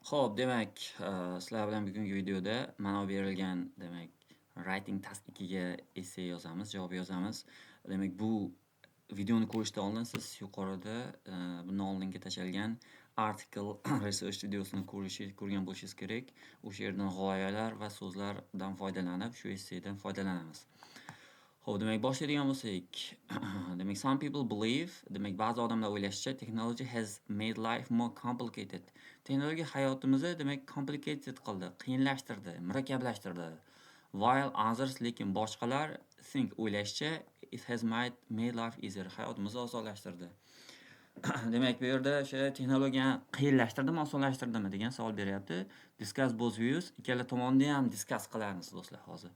Xo'p, demak, sizlar bilan bugungi videoda mana bu berilgan, demak, writing task 2ga essay yozamiz, javob yozamiz. Demak, bu videoni ko'rishdan oldin siz yuqorida bundan oldingi tashlangan article research videosini ko'rgan bo'lishingiz kerak. O'sha yerdan g'oyalar va so'zlardan foydalanib, shu essaydan foydalanamiz. Xo'p, demak, boshlaydigan bo'lsak, demak, some people believe, demak, ba'zi odamlar o'ylashicha, technology has made life more complicated. Texnologiya hayotimizni, demak, complicated qildi, qiyinlashtirdi, murakkablashtirdi. While others, lekin boshqalar think, o'ylashicha, it has made life easier. Hayotimizni osonlashtirdi. Demak, bu yerda o'sha texnologiyani qiyinlashtirdimi, osonlashtirdimi degan savol beryapti. Discuss both views. Ikkala tomonni ham discuss qilamiz do'stlar hozir.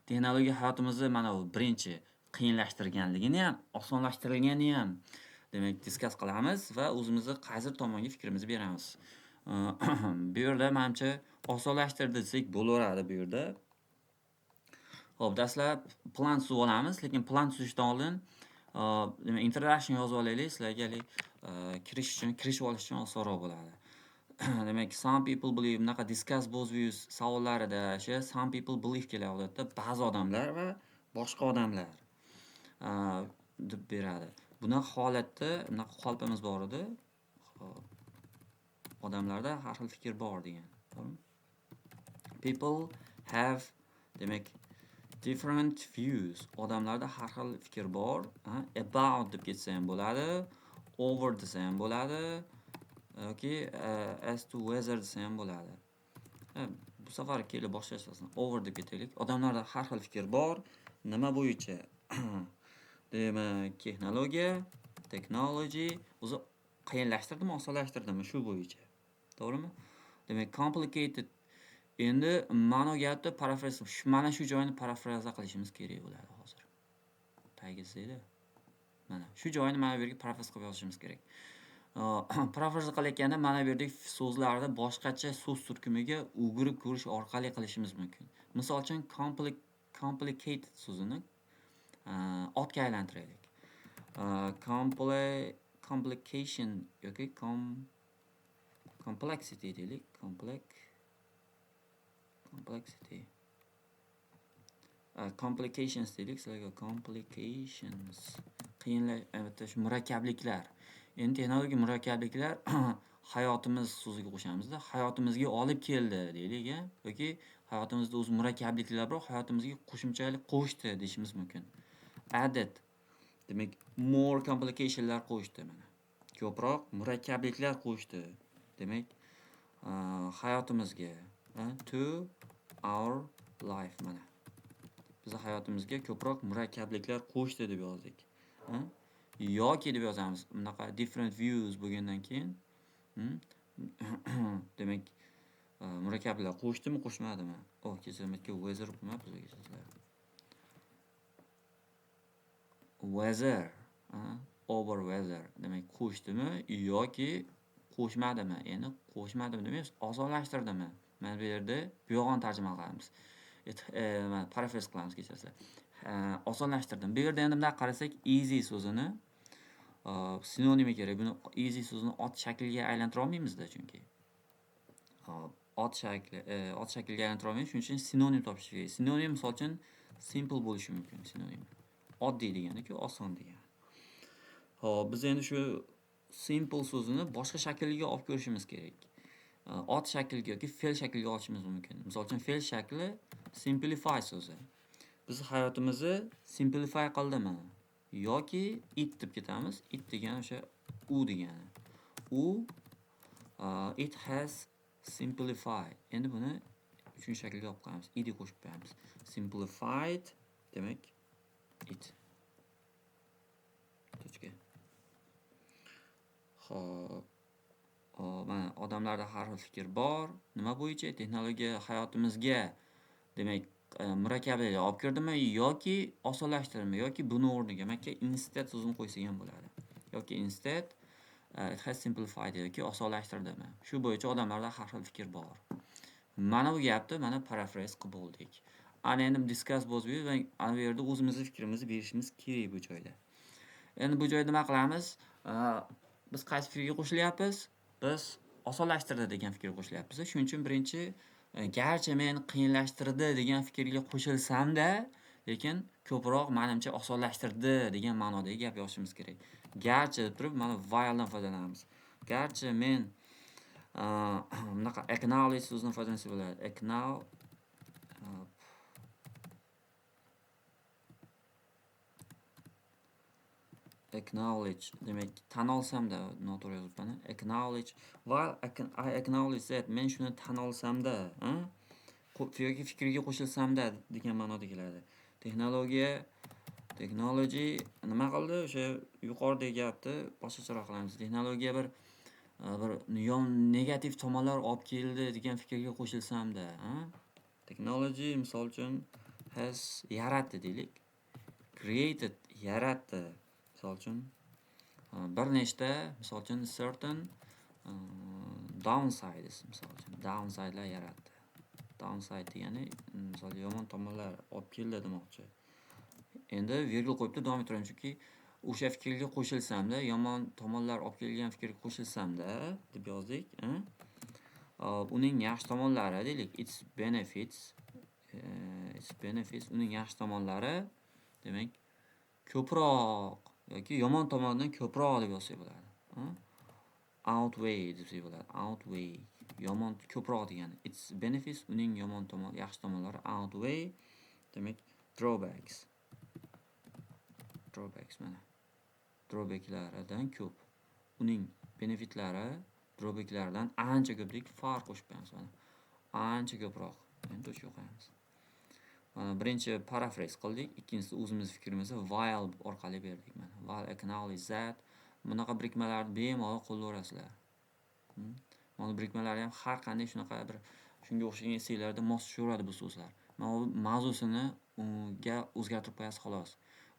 Texnologiya hayotimizni mana bu birinchi qiyinlashtirganligini ham, osonlashtirilganini ham demak discuss qilamiz va o'zimizni qaysi tomonga fikrimizni beramiz. Bu yerda menimcha osonlashtirdi desak bo'laveradi bu yerda. Xo'p, dastlab plan tuzib olamiz, lekin plan tuzishdan oldin demak introduction yozib olaylik, sizlarga kirishib olish uchun osonroq bo'ladi. Demak, some people believe, bunaqa discuss both views savollarida some people believe kelyapti, ba'zi odamlar va boshqa odamlar deb beradi. Bunaqa holatda bunaqa qolpimiz bor edi. Odamlarda har xil fikr bor degan. People have, demak, different views. Odamlarda har xil fikr bor. About deb ketsa ham bo'ladi, over desa ham bo'ladi, yoki as to whether desa ham bo'ladi. Bu safar kelib boshlashdan over deb ketaylik. Odamlarda har xil fikr bor. Nima bo'yicha? Demak, technology o'zi qiyinlashtirdimi, osonlashtirdimi shu bo'yicha. To'g'rimi? Demak, complicated. Endi mana bu gapni parafraz, mana shu joyini parafraza qilishimiz kerak bo'ladi hozir. Tagizda. Mana shu joyini mana bu yerga parafraz qilib yozishimiz kerak. Parafraza qilayotganda mana bu yerdagi so'zlarni boshqacha so'z turkumiga o'girib ko'rish orqali qilishimiz mumkin. Misol uchun complicated so'zini otga aylantiraylik. Complication yoki complexity deylik. Complexity. Complications deylik, sizlarga complications. Qiyinlar, murakkabliklar. Endi texnologik murakkabliklar hayotimiz so'ziga qo'shamizda, hayotimizga olib keldi deylik, yoki hayotimizda o'z murakkabliklar bor, hayotimizga qo'shimchalik qo'shdi deyishimiz mumkin. Added, demak, more complicationlar qo'shdi mana. Ko'proq murakkabliklar qo'shdi. Demak, hayotimizga, to our life mana. Bizning hayotimizga ko'proq murakkabliklar qo'shdi deb yozdik. Yoki deb yozamiz. Bunaqa different views bo'lgandan keyin, demak, murakkablar qo'shdimi, qo'shmadimi? Kesamatga whether bo'lmabdi sizlar. Whether, over whether, demak, qo'shdimi yoki qo'shmadimi? Endi qo'shmadimi demaymiz, osonlashtirdimi? Mana bu yerda bu yog'ini tarjima qilamiz. Parafraz qilamiz, kechirasiz. Osonlashtirdim. Bu yerda endi bunday qarasak, easy so'zini sinonimi kerak. Buni easy so'zini ot shakliga aylantira olmaymiz-da chunki. Ot shakliga aylantira olmaymiz, shuning uchun sinonim topish kerak. Sinonim misol uchun simple bo'lishi mumkin sinonim. Oddiy degani-ku, oson degani. Xo'p, biz endi shu simple so'zini boshqa shaklga olib ko'rishimiz kerak. Ot shakliga yoki fe'l shakliga olishimiz mumkin. Misol uchun fe'l shakli simplify so'zi. Biz hayotimizni simplify qildimi? Yoki it deb ketamiz. It degani o'sha u degani. It has simplified. Endi buni uchinchi shaklga olib qo'yamiz. I'ni qo'shib qo'yamiz. Simplified demak it. Tochka. Xo'p. Mana odamlarda har xil fikr bor. Nima bo'yicha? Texnologiya hayotimizga, demak, murakkabliklar olib kirdimi yoki osonlashtirdimi yoki buni o'rniga makka instead so'zini qo'ysak ham bo'ladi. Yoki instead it has simplified yoki osonlashtirdimi? Shu bo'yicha odamlarda har xil fikr bor. Mana bu gapni mana paraphrase qilib bo'ldik. Ana endi discuss both views va ana bu yerda o'zimizning fikrimizni berishimiz kerak bu joyda. Endi bu joyda nima qilamiz? Biz qaysi fikrga qo'shilyapmiz? Biz osonlashtirdi degan fikrga qo'shilyapmiz. Shuning uchun birinchi garchi men qiyinlashtirdi degan fikrga qo'shilsam-da, lekin ko'proq menimcha osonlashtirdi degan ma'nodagi gap yozishimiz kerak. Garchi deb turib mana while'dan foydalanamiz. Garchi men bunaqa acknowledge so'zidan foydalansa bo'ladi. Acknowledge demak tan olsam-da noto'g'ri yozibman. Acknowledge while I acknowledge that men shuni tan olsam-da, yoki fikrga qo'shilsam-da degan ma'noda keladi. Technology nima qildi? O'sha yuqoridagi gapni boshqacharoq qilamiz. Texnologiya bir negativ tomonlar olib keldi degan fikrga qo'shilsam-da, Technology misol uchun has yaratdi deylik. Created yaratdi. Misol uchun bir nechta, misol uchun certain downsides, misol uchun downside'lar yaratdi. Downside degani misol yomon tomonlar olib keldi demoqchi. Endi virgul qo'yibdi, davom etiraman chunki o'sha fikrga qo'shilsam-da, yomon tomonlar olib kelgan fikrga qo'shilsam-da deb yozdik. Uning yaxshi tomonlari deylik, its benefits, uning yaxshi tomonlari demak ko'proq yoki yomon tomonidan ko'proq deb yozsak bo'ladi. Outweigh deb bo'ladi. Outweigh yomon ko'proq degani. Its benefits uning yomon tomon, yaxshi tomonlari outweigh demak drawbacks mana. Drawbacklaridan ko'p. Uning benefitlari drawbacklaridan ancha ko'plik farq qo'shib qo'yamiz mana. Ancha ko'proq. Endi to'shib qo'yamiz. Mana birinchi paraphrase qildik, ikkinchisi o'zimiz fikrimizni while orqali berdik mana. While acknowledge that bunaqa birikmalarni bemalol qo'llaverasizlar. Mana birikmalar ham har qanday shunaqa bir shunga o'xshagan essaylarda mos tushaveradi bu so'zlar. Mana mavzusini unga o'zgartirib qo'yasiz xolos.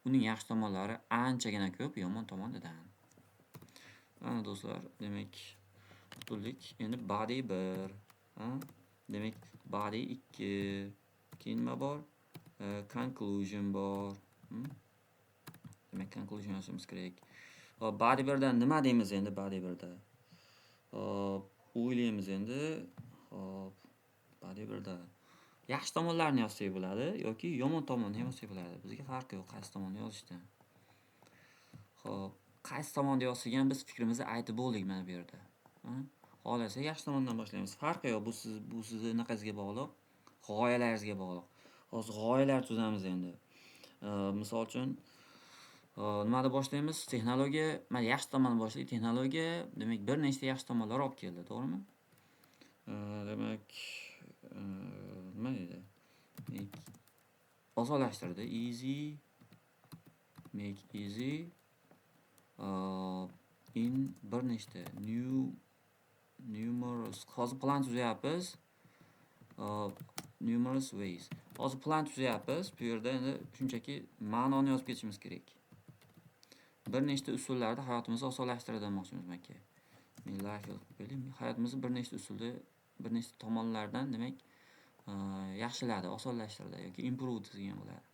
Uning yaxshi tomonlari anchagina ko'p, yomon tomonidan. Mana do'stlar, demak qutuldik. Endi body 1, demak body 2, keyin nima bor? Conclusion bor. Demak conclusion yozishimiz kerak. Body 1dan nima deymiz endi body 1da? O'ylaymiz endi. Body 1da yaxshi tomonlarni yozsak bo'ladi yoki yomon tomonni yozsak bo'ladi. Bizga farqi yo'q qaysi tomonni yozishdan. Xo'p, qaysi tomonni yozsak ham biz fikrimizni aytib bo'ldik mana bu yerda. Xohlasak yaxshi tomondan boshlaymiz. Farqi yo'q, bu sizni naqasga bog'liq, g'oyalaringizga bog'liq. Hozir g'oyalar tuzamiz endi. Misol uchun nimada boshlaymiz? Texnologiya, mana yaxshi tomondan boshlaylik. Texnologiya demak bir nechta yaxshi tomonlar olib keldi, to'g'rimi? Demak nima edi? Osonlashtirdi. Make easy in bir nechta numerous. Hozir plan tuzyapmiz. Numerous ways. Hozir plan tuzyapmiz. Bu yerda endi shunchaki ma'noni yozib ketishimiz kerak. Bir nechta usullarda hayotimizni osonlashtiradi demoqchimiz menga. Men life yozib qo'yaylik. Hayotimizni bir nechta usulda, bir nechta tomonlardan demak yaxshiladi, osonlashtirdi yoki improve degan bo'ladi.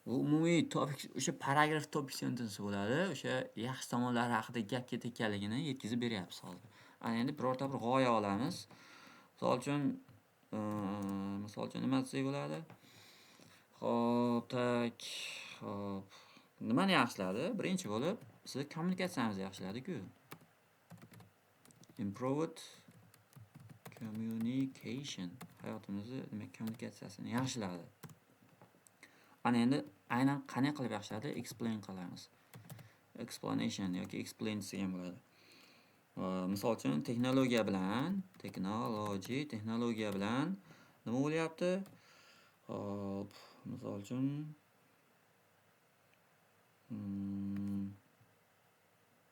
Bu umumiy topic, o'sha paragraf topic sentence bo'ladi. O'sha yaxshi tomonlari haqida gap ketayotganligini yetkazib beryapsiz hozir. Ana endi birorta bir g'oya olamiz. Misol uchun nima desak bo'ladi? Xo'p, nimani yaxshiladi? Birinchi bo'lib, siz kommunikatsiyangizni yaxshiladi-ku. Improved communication. Hayotimizni demak kommunikatsiyasini yaxshiladi. Ana endi aynan qanday qilib yaxshiladi? Explain qilamiz. Explanation yoki explain degan bo'ladi. Misol uchun texnologiya bilan nima bo'lyapti? Hop, misol uchun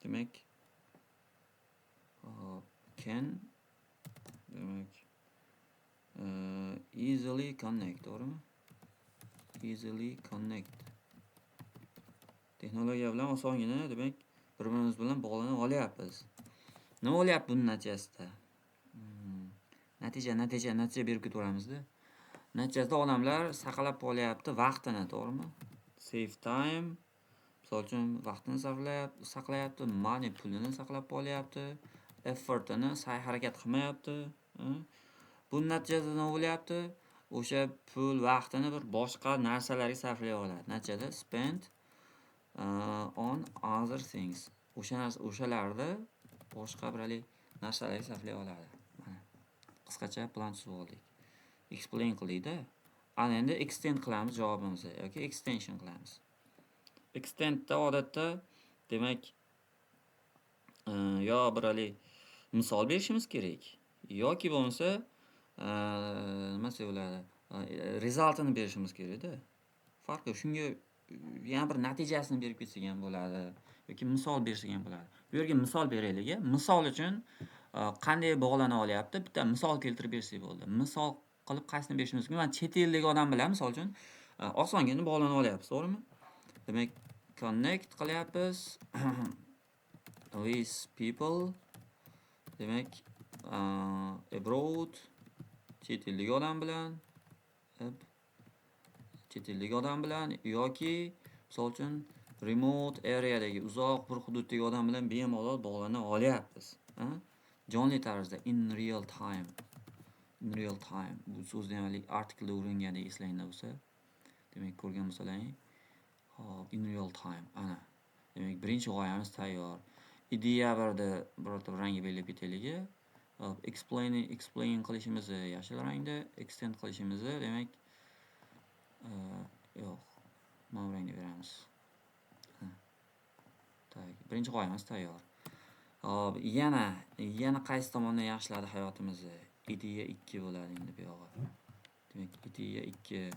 demak can demak easily connect, to'g'rimi? Easily connect. Texnologiya bilan osongina demak bir-birimiz bilan bog'lanib olyapmiz. Nima bo'lyapti buning natijasida? Natija berib ketaveramizda. Natijada odamlar saqlab qolyapti vaqtini, to'g'rimi? Save time. Misol uchun vaqtini saqlayapti, money pulini saqlab qolyapti. effortini sa'y-harakat qilmayapti. Bu natijada nima bo'lyapti? O'sha pul, vaqtini bir boshqa narsalarga sarflay oladi. Natijada spend on other things. O'shalarda boshqa bir narsalarga sarflay oladi. Mana qisqacha plan tuzib oldik. Explain qildikda. Ana endi extend qilamiz javobimizni yoki extension qilamiz. Extendda odatda demak yo bir misol berishimiz kerak yoki bo'lmasa nima bo'ladi? Resultini berishimiz kerakda. Farqi shunga yana bir natijasini berib ketsak ham bo'ladi yoki misol bersak ham bo'ladi. Bu yerga misol beraylik. Misol uchun qanday bog'lana olyapti? Bitta misol keltirib bersak bo'ldi. Misol qilib qaysini berishimiz mumkin? Men chet eldagi odam bilan misol uchun osongina bog'lana olyapmiz, to'g'rimi? Demak, connect qilyapmiz with people. Demak, abroad chet eldagi odam bilan yoki misol uchun remote areadagi uzoq bir hududdagi odam bilan bemalol bog'lana olyapmiz. Jonli tarzda in real time. Bu so'zni ham artiklda o'rgangandek eslanganda bo'lsa, demak ko'rgan bo'lsalaring, hop, in real time. Ana. Demak, birinchi g'oyamiz tayyor. Ideya birorta rangga belgilab ketaylik. Explain qilishimizni yashil rangda, extend qilishimizni demak yo'q, mavi rangga beramiz. Birinchi g'oyamiz tayyor. Hop, yana qaysi tomondan yaxshiladi hayotimizni? Ideya 2 bo'ladi endi bu yog'i. Demak, ideya 2.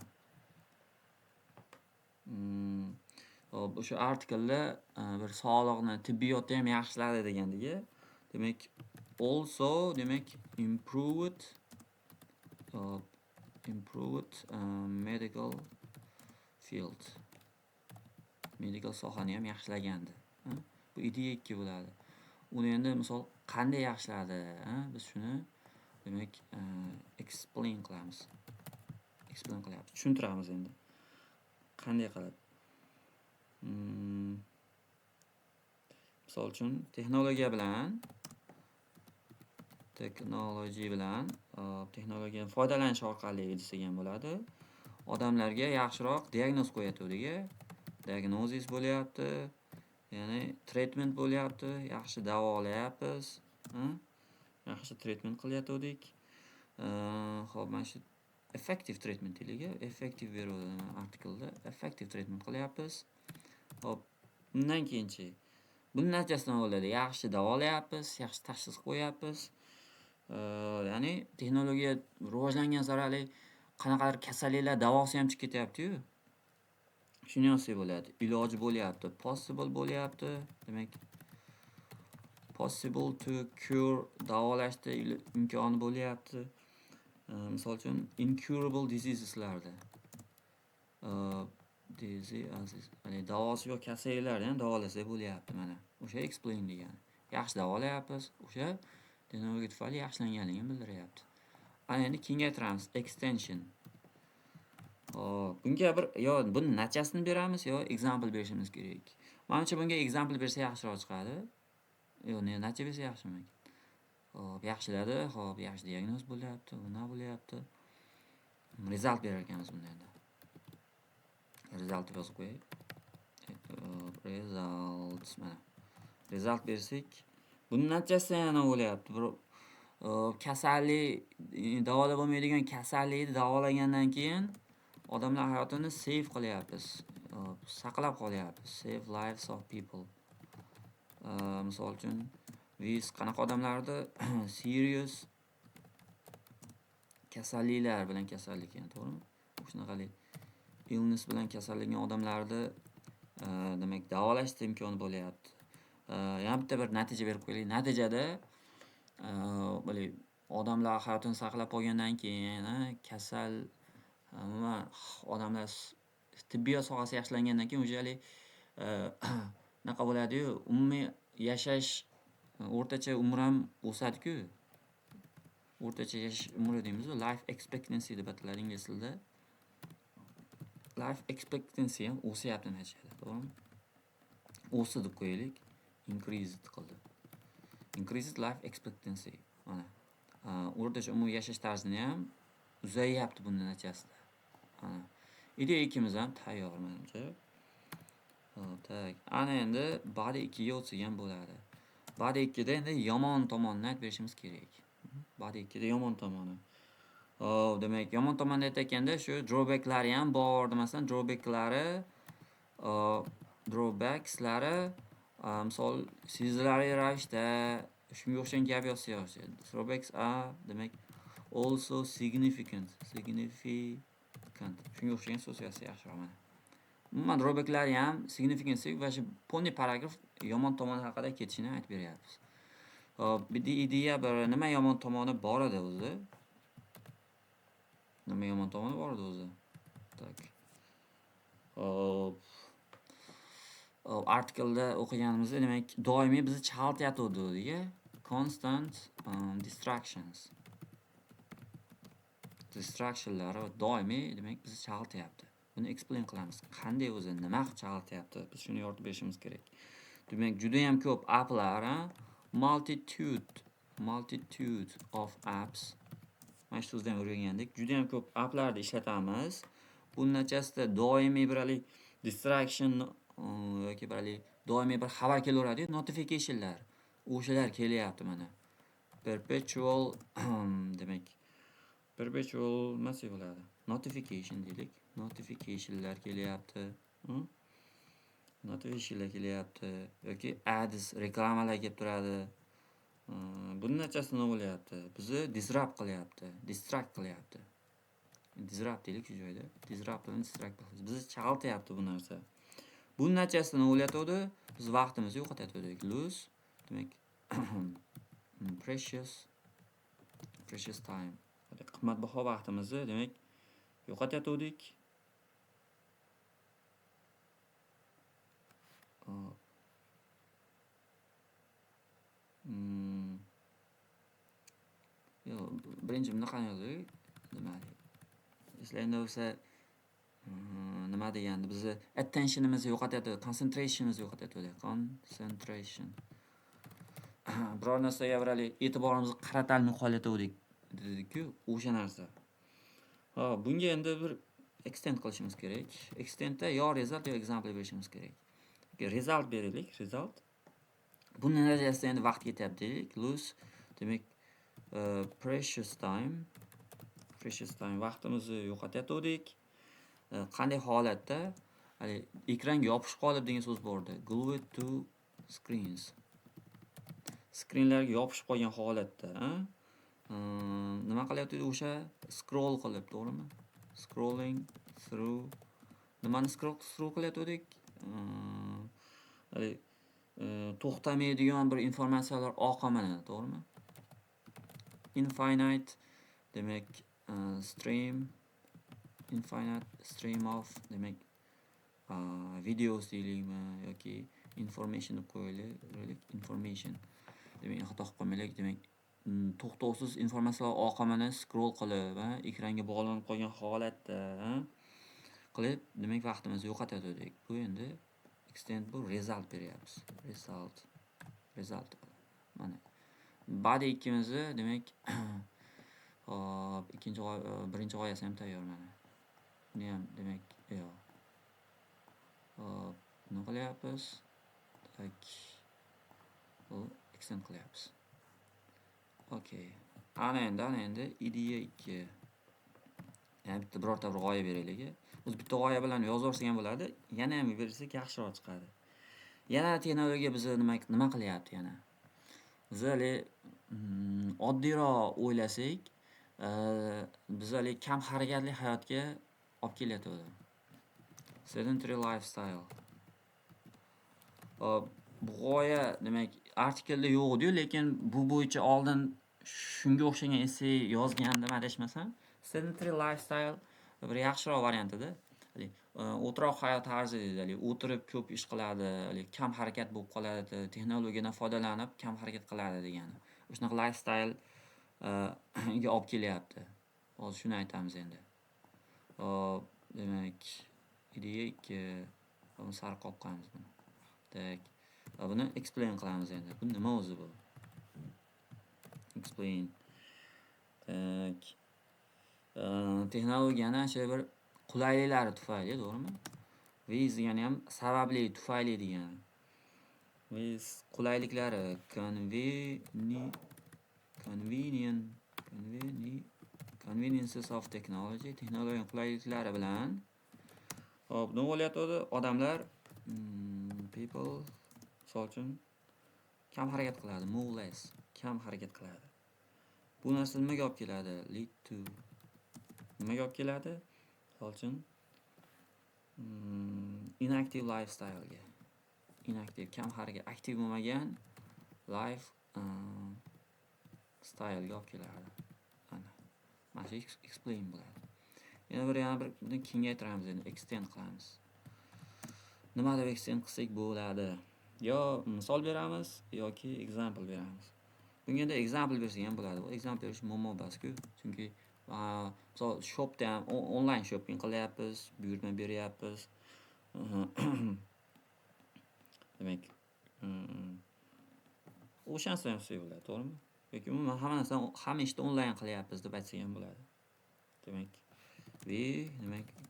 Hop, o'sha artiklda bir sog'liqni, tibbiyotni ham yaxshiladi degandagi. Demak, also demak improved medical field. Medical sohani ham yaxshilagandi. Bu ideya 2 bo'ladi. Uni endi misol qanday yaxshiladi? Biz shuni demak explain qilamiz. Explain qilyapmiz. Tushuntiramiz endi. Qanday qiladi? Misol uchun texnologiya bilan texnologiyadan foydalanish orqali desak ham bo'ladi. Odamlarga yaxshiroq diagnoz qo'yatdik. Diagnosis bo'lyapti. Ya'ni treatment bo'lyapti, yaxshi davolayapmiz. Yaxshi treatment qilyatdik. Xo'p, mana shu effective treatment deylik. Effective beradi artiklda. Effective treatment qilyapmiz. Xo'p, undan keyinchi buning natijasida nima bo'ladi? Yaxshi davolayapmiz, yaxshi tashxis qo'yapmiz. Ya'ni texnologiya rivojlangan sari qanaqadir kasalliklar davosi ham chiqib ketyapti-yu. Shuni yozsak bo'ladi. Iloji bo'lyapti, possible bo'lyapti. Demak, possible to cure, davolashda imkoni bo'lyapti. Misol uchun incurable diseaseslarda davosi yo'q kasalliklarni ham davolasa bo'lyapti mana. O'sha explain degani. Yaxshi davolayapmiz, o'sha texnologiya tufayli yaxshilanganligini bildiryapti. Ana endi kengaytiramiz, extension. Bunga buni natijasini beramiz yo example berishimiz kerak. Menimcha bunga example bersa yaxshiroq chiqadi. Natija bersa yaxshimi? Xo'p, yaxshiladi. Xo'p, yaxshi diagnoz bo'lyapti, nima bo'lyapti? Result berar ekanmiz bunda endi. Result yozib qo'yaylik. Results mana. Result bersak, buning natijasi yana bo'lyapti. Kasallik, davolab bo'lmaydigan kasallikni davolagandan keyin odamlar hayotini save qilyapmiz. Saqlab qolyapmiz. Save lives of people. Misol uchun biz qanaqa odamlarni serious kasalliklar bilan kasallangan, to'g'rimi? Shunaqalik illness bilan kasallangan odamlarni demak davolashda imkoni bo'lyapti. Yana bitta bir natija berib qo'yaylik. Natijada odamlar hayotini saqlab qolgandan keyin kasal odamlar tibbiyot sohasi yaxshilangandan keyin o'shalik naqa bo'ladi-yu, umumiy yashash o'rtacha umr ham o'sadi-ku. O'rtacha yashash umri deymiz, life expectancy deb ataladi ingliz tilida. Life expectancy ham o'syapti natijada, to'g'rimi? O'sdi deb qo'yaylik. Increased qildi. increases life expectancy. Mana. O'rtacha umumiy yashash tarzini ham uzayyapti bundan natijasida. Mana. Ideya 2miz ham tayyor menimcha. Tak. Ana endi body 2ga o'tsak ham bo'ladi. Body 2da endi yomon tomonini aytib berishimiz kerak. Body 2da yomon tomoni. Demak, yomon tomonda aytayotganda shu drawbacklari ham bor. Masalan, drawbackslari misol sezilarli ravishda shunga o'xshagan gap yozsa yaxshi. Drawbacks are demak also significant. Shunga o'xshagan so'z yozsa yaxshiroq mana. Umuman drawbacklari ham significant va shu poni paragraf yomon tomoni haqida ketishini aytib beryapmiz. Bitta ideya bir nima yomon tomoni bor edi o'zi? Nima yomon tomoni bor edi o'zi? Tak. Artikelda o'qiganimizda demak doimiy bizni chaltyapti degan constant distractionlar doimiy demak bizni chaltyapti. Buni explain qilamiz. Qanday o'zi nima chaltyapti? Biz shuni yoritib berishimiz kerak. Demak juda ham ko'p applar, multitude of apps. Mana shu so'zdan o'rgangandik. Juda ham ko'p applarni ishlatamiz. Bunun natijasida doimiy bir distraction yoki bir doimiy bir xabar kelaveradi, notificationlar. O'shalar kelyapti mana. Perpetual demak nima bo'ladi? Notification deylik. Notificationlar kelyapti. Notificationlar kelyapti yoki ads reklamalar kelib turadi. Bunun natijasida nima bo'lyapti? Bizni distract qilyapti. Disrupt deylik shu joyda. Disrupt bilan distract qilamiz. Bizni chaltyapti bu narsa. Bunun natijasida nima bo'lyapti? Biz vaqtimizni yo'qotyaptik. Lose demak precious time. Qimmatbaho vaqtimizni demak yo'qotyaptik. Birinchi bunaqa yozdik. Nima deydi? Eslayinda bo'lsa nima degandi? Bizni attentionimizni yo'qotyapti, concentrationimizni yo'qotyapti. Concentration. Biror narsaga bir e'tiborimizni qaratolmay qolyaptik dedi-ku, o'sha narsa. Bunga endi bir extend qilishimiz kerak. Extendda yo result yo example berishimiz kerak. Result beraylik, result. Bunun natijasida endi vaqt ketyapti deylik. Lose demak precious time vaqtimizni yo'qotyaptik. Qanday holatda? Ekranga yopishib qolib degan so'z bor edi. Glued to screens. Skrinlarga yopishib qolgan holatda, nima qilyapti o'sha? Scroll qilib, to'g'rimi? Scrolling through. Nimani scroll qilyaptik? To'xtamaydigan bir informatsiyalar oqimini, to'g'rimi? Infinite demak infinite stream of demak videos deylikmi yoki information deb qo'yaylik, information. Demak, xato qilib qo'ymaylik, demak to'xtovsiz informatsiyalar oqimini scroll qilib, ekranga bog'lanib qolgan holatda qilib, demak vaqtimizni yo'qotyaptik. Bu endi extend bu result beryapmiz. Result. Mana. Body 2mizni demak birinchi g'oyasi ham tayyor mana. Buni ham demak nima qilyapmiz? Tak. Bu extend qilyapmiz. Okay. Ana endi ideya 2. Yani bitta birorta bir g'oya beraylik. O'zi bitta g'oya bilan yozaversak ham bo'ladi. Yana ham bersak yaxshiroq chiqadi. Yana texnologiya bizni nima qilyapti yana? Biz oddiyroq o'ylasak, biz kam harakatli hayotga olib kelyapti. Sedentary lifestyle. Bu g'oya demak artikelda yo'q edi, lekin bu bo'yicha oldin shunga o'xshagan essay yozgandim adashmasam. Sedentary lifestyle bir yaxshiroq variant edi. O'tiroq hayot tarzi deydi. O'tirib ko'p ish qiladi, kam harakat bo'lib qoladi, texnologiyadan foydalanib kam harakat qiladi degani. Shunaqa lifestyle ga olib kelyapti. Hozir shuni aytamiz endi. Demak, ideya 2 buni sariq olib qo'yamiz buni. Tak. Buni explain qilamiz endi. Bu nima o'zi bu? explain. Tak. Texnologiyani ana bir qulayliklari tufayli, to'g'rimi? With degani ham sababli, tufayli degani. With qulayliklari conveniences of technology, texnologiya qulayliklari bilan hop, nima bo'layotdi? Odamlar people misol uchun kam harakat qiladi, move less, kam harakat qiladi. Bu narsa nimaga olib keladi? Lead to nimaga olib keladi? Misol uchun inactive lifestyle'ga. Inactive, kam harakat, aktiv bo'lmagan life style'ga olib keladi. Mana shu explain bo'ladi. Yana bir kengaytiramiz, endi extend qilamiz. Nima deb extend qilsak bo'ladi? Yo misol beramiz yoki example beramiz. Bunga endi example bersak ham bo'ladi. Bu example berish muammo emas-ku. Chunki misol shopda ham online shopping qilyapmiz, buyurtma beryapmiz. Demak, o'shanisi ham qilsak bo'ladi, to'g'rimi? Yoki umuman hamma ishni onlayn qilyapmiz deb aytsak ham bo'ladi. Demak, we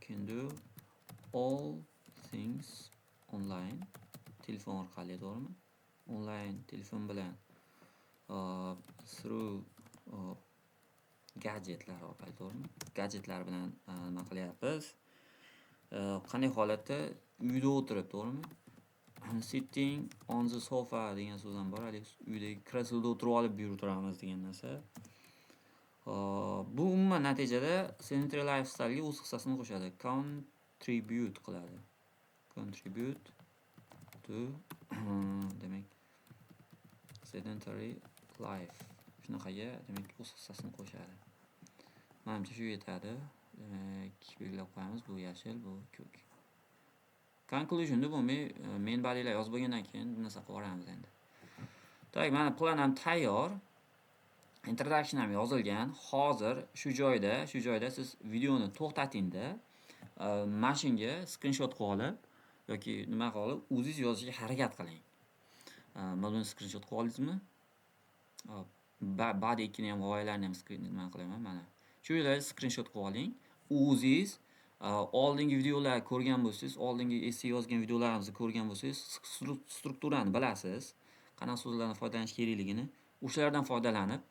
can do all things online. Telefon orqali, to'g'rimi? Online telefon bilan through gadgetlar orqali, to'g'rimi? Gadjetlar bilan nima qilyapmiz? Qanday holatda? Uyda o'tirib, to'g'rimi? Sitting on the sofa degan so'z ham bor. Uydagi kresloda o'tirib olib buyurtiramiz degan narsa. Bu umuman natijada sedentary lifestyle'ga o'z hissasini qo'shadi. Contribute qiladi. Contribute to demak sedentary life. Shunaqaga demak o'z hissasini qo'shadi. Menimcha shu yetadi. Demak, belgilab qo'yamiz. Bu yashil, bu ko'k. Conclusionda bo'lmay, main body'lar yozib bo'lgandan keyin bu narsa qilib yuboramiz endi. Tak, mana plan ham tayyor. Introduction ham yozilgan. Hozir shu joyda siz videoni to'xtatingda, mashinga screenshot qilib olib yoki nima qilib olib, o'zingiz yozishga harakat qiling. Mana buni screenshot qilib oldingizmi? Body 2 ni ham g'oyalarni ham nima qilaman mana. Shu yerda screenshot qilib oling. O'zingiz oldingi videolar ko'rgan bo'lsangiz, oldingi essay yozgan videolarimizni ko'rgan bo'lsangiz, strukturani bilasiz. Qanaqa so'zlardan foydalanish kerakligini, o'shalardan foydalanib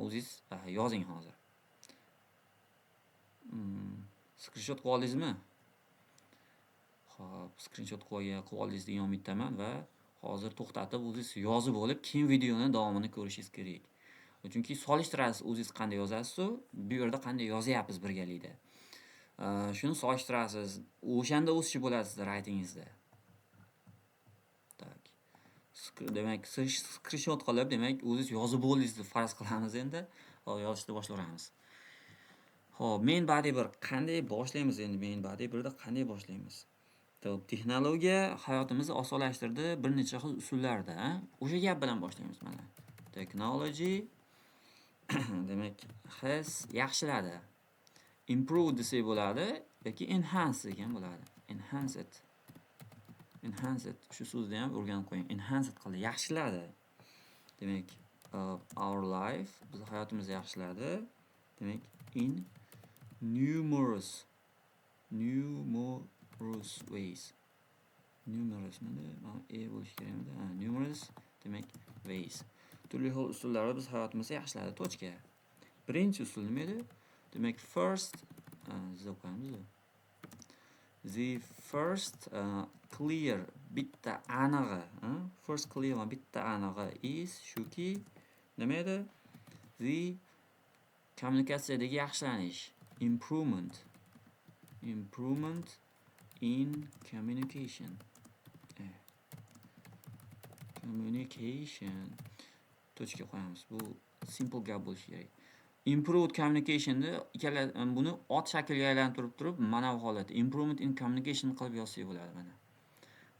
o'zingiz yozing hozir. Screenshot qilib oldingizmi? Xo'p, screenshot qilib oldingiz degan umiddaman va hozir to'xtatib o'zingiz yozib olib, keyin videoni davomini ko'rishingiz kerak. Chunki solishtirasiz o'zingiz qanday yozasiz, bu yerda qanday yozyapmiz birgalikda. Shuni solishtirasiz. O'shanda o'sish bo'ladi sizning writingizda. Tak. Demak, screenshot qilib, demak, o'zingiz yozib bo'ldingiz deb farz qilamiz endi. Hozir yozishni boshlaymiz. Xo'p, main body 1 qanday boshlaymiz endi? Main body 1 da qanday boshlaymiz? Xo'p, texnologiya hayotimizni osonlashtirdi bir necha xil usullarda. O'sha gap bilan boshlaymiz mana. Technology demak, has yaxshiladi. Improve desak bo'ladi yoki enhance degan bo'ladi. Enhance it. Shu so'zni ham o'rganib qo'ying. Enhance it qildi, yaxshiladi. Demak, our life, biz hayotimizni yaxshiladi. Demak, in numerous ways. Numerous nima? Bo'lish kerakmi? Numerous demak ways. Turli xil usullarda biz hayotimizni yaxshiladi. Tochka. Birinchi usul nima edi? Demak, first the first clear bitta anig'i, first clear va bitta anig'i is shuki nima edi? The kommunikatsiyadagi yaxshilanish, improvement in communication. Communication. Tochka qo'yamiz. Bu simple gap bo'lishi kerak. Improved communication'da buni ot shaklga aylantirib turib, mana bu holatda improvement in communication qilib yozsak bo'ladi mana.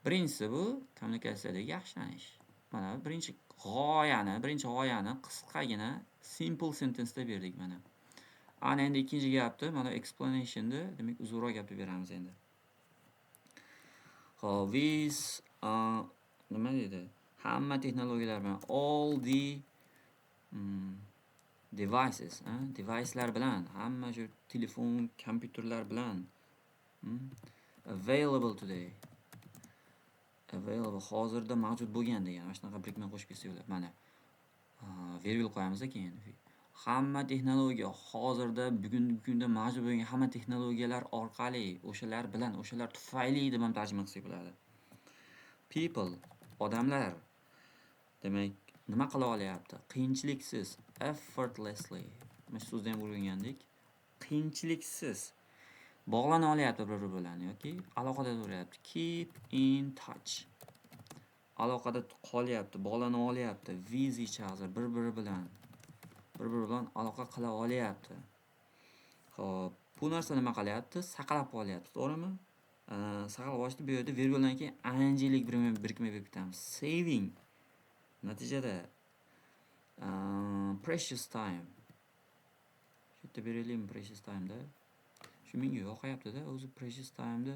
Birinchisi bu kommunikatsiyadagi yaxshilanish. Mana birinchi g'oyani qisqagina simple sentence'da berdik mana. Ana endi ikkinchi gapni mana explanation'da, demak uzunroq gapni beramiz endi. Xo'p, nima deydi? Hamma texnologiyalar bilan all the devices, devicelar bilan, hamma shu telefon, kompyuterlar bilan. Available today. Available hozirda mavjud bo'lgan degan. Mana shunaqa birikma qo'shib ketsak bo'ladi. Mana virgul qo'yamiz keyin. Hamma texnologiya hozirda bugungi kunda mavjud bo'lgan hamma texnologiyalar orqali, o'shalar bilan, o'shalar tufayli deb ham tarjima qilsak bo'ladi. People, odamlar. Demak, nima qila olyapti? Qiyinchiliksiz, effortlessly. Mana shu so'zda ham o'rgangandek. Qiyinchiliksiz bog'lana olyapti bir-biri bilan yoki aloqada bo'lyapti. Keep in touch. Aloqada qolyapti, bog'lana olyapti. With each other, bir-biri bilan aloqa qila olyapti. Xo'p, bu narsa nima qilyapti? Saqlab qolyapti, to'g'rimi? Saqlab olishni bu yerda virguldan keyin ing birikma berib ketamiz. Saving. Natijada precious time. Shu yerda beraylikmi precious time da? Shu menga yoqayapti-da, o'zi precious time da.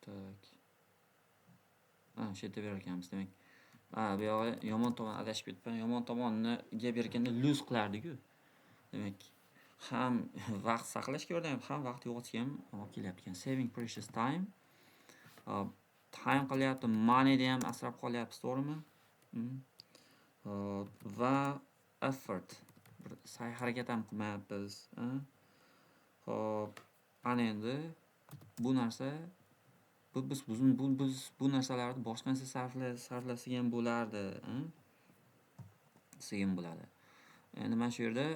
Tak. Shu yerda berar ekanmiz, demak. Bu yog'i yomon tomon adashib ketibman. Yomon tomoniga berganda lose qilardik-ku. Demak, ham vaqt saqlashga yordam, ham vaqt yo'qotishga ham olib kelyapti ekan. Saving precious time. Time qilyapti, moneyni ham asrab qolyapmiz, to'g'rimi? Va effort. Bir sa'y-harakat ham qilmayapmiz. Xo'p, ana endi bu narsa biz bu narsalarni boshqa narsa sarflasak ham bo'lardi, desak ham bo'ladi. Endi mana shu yerda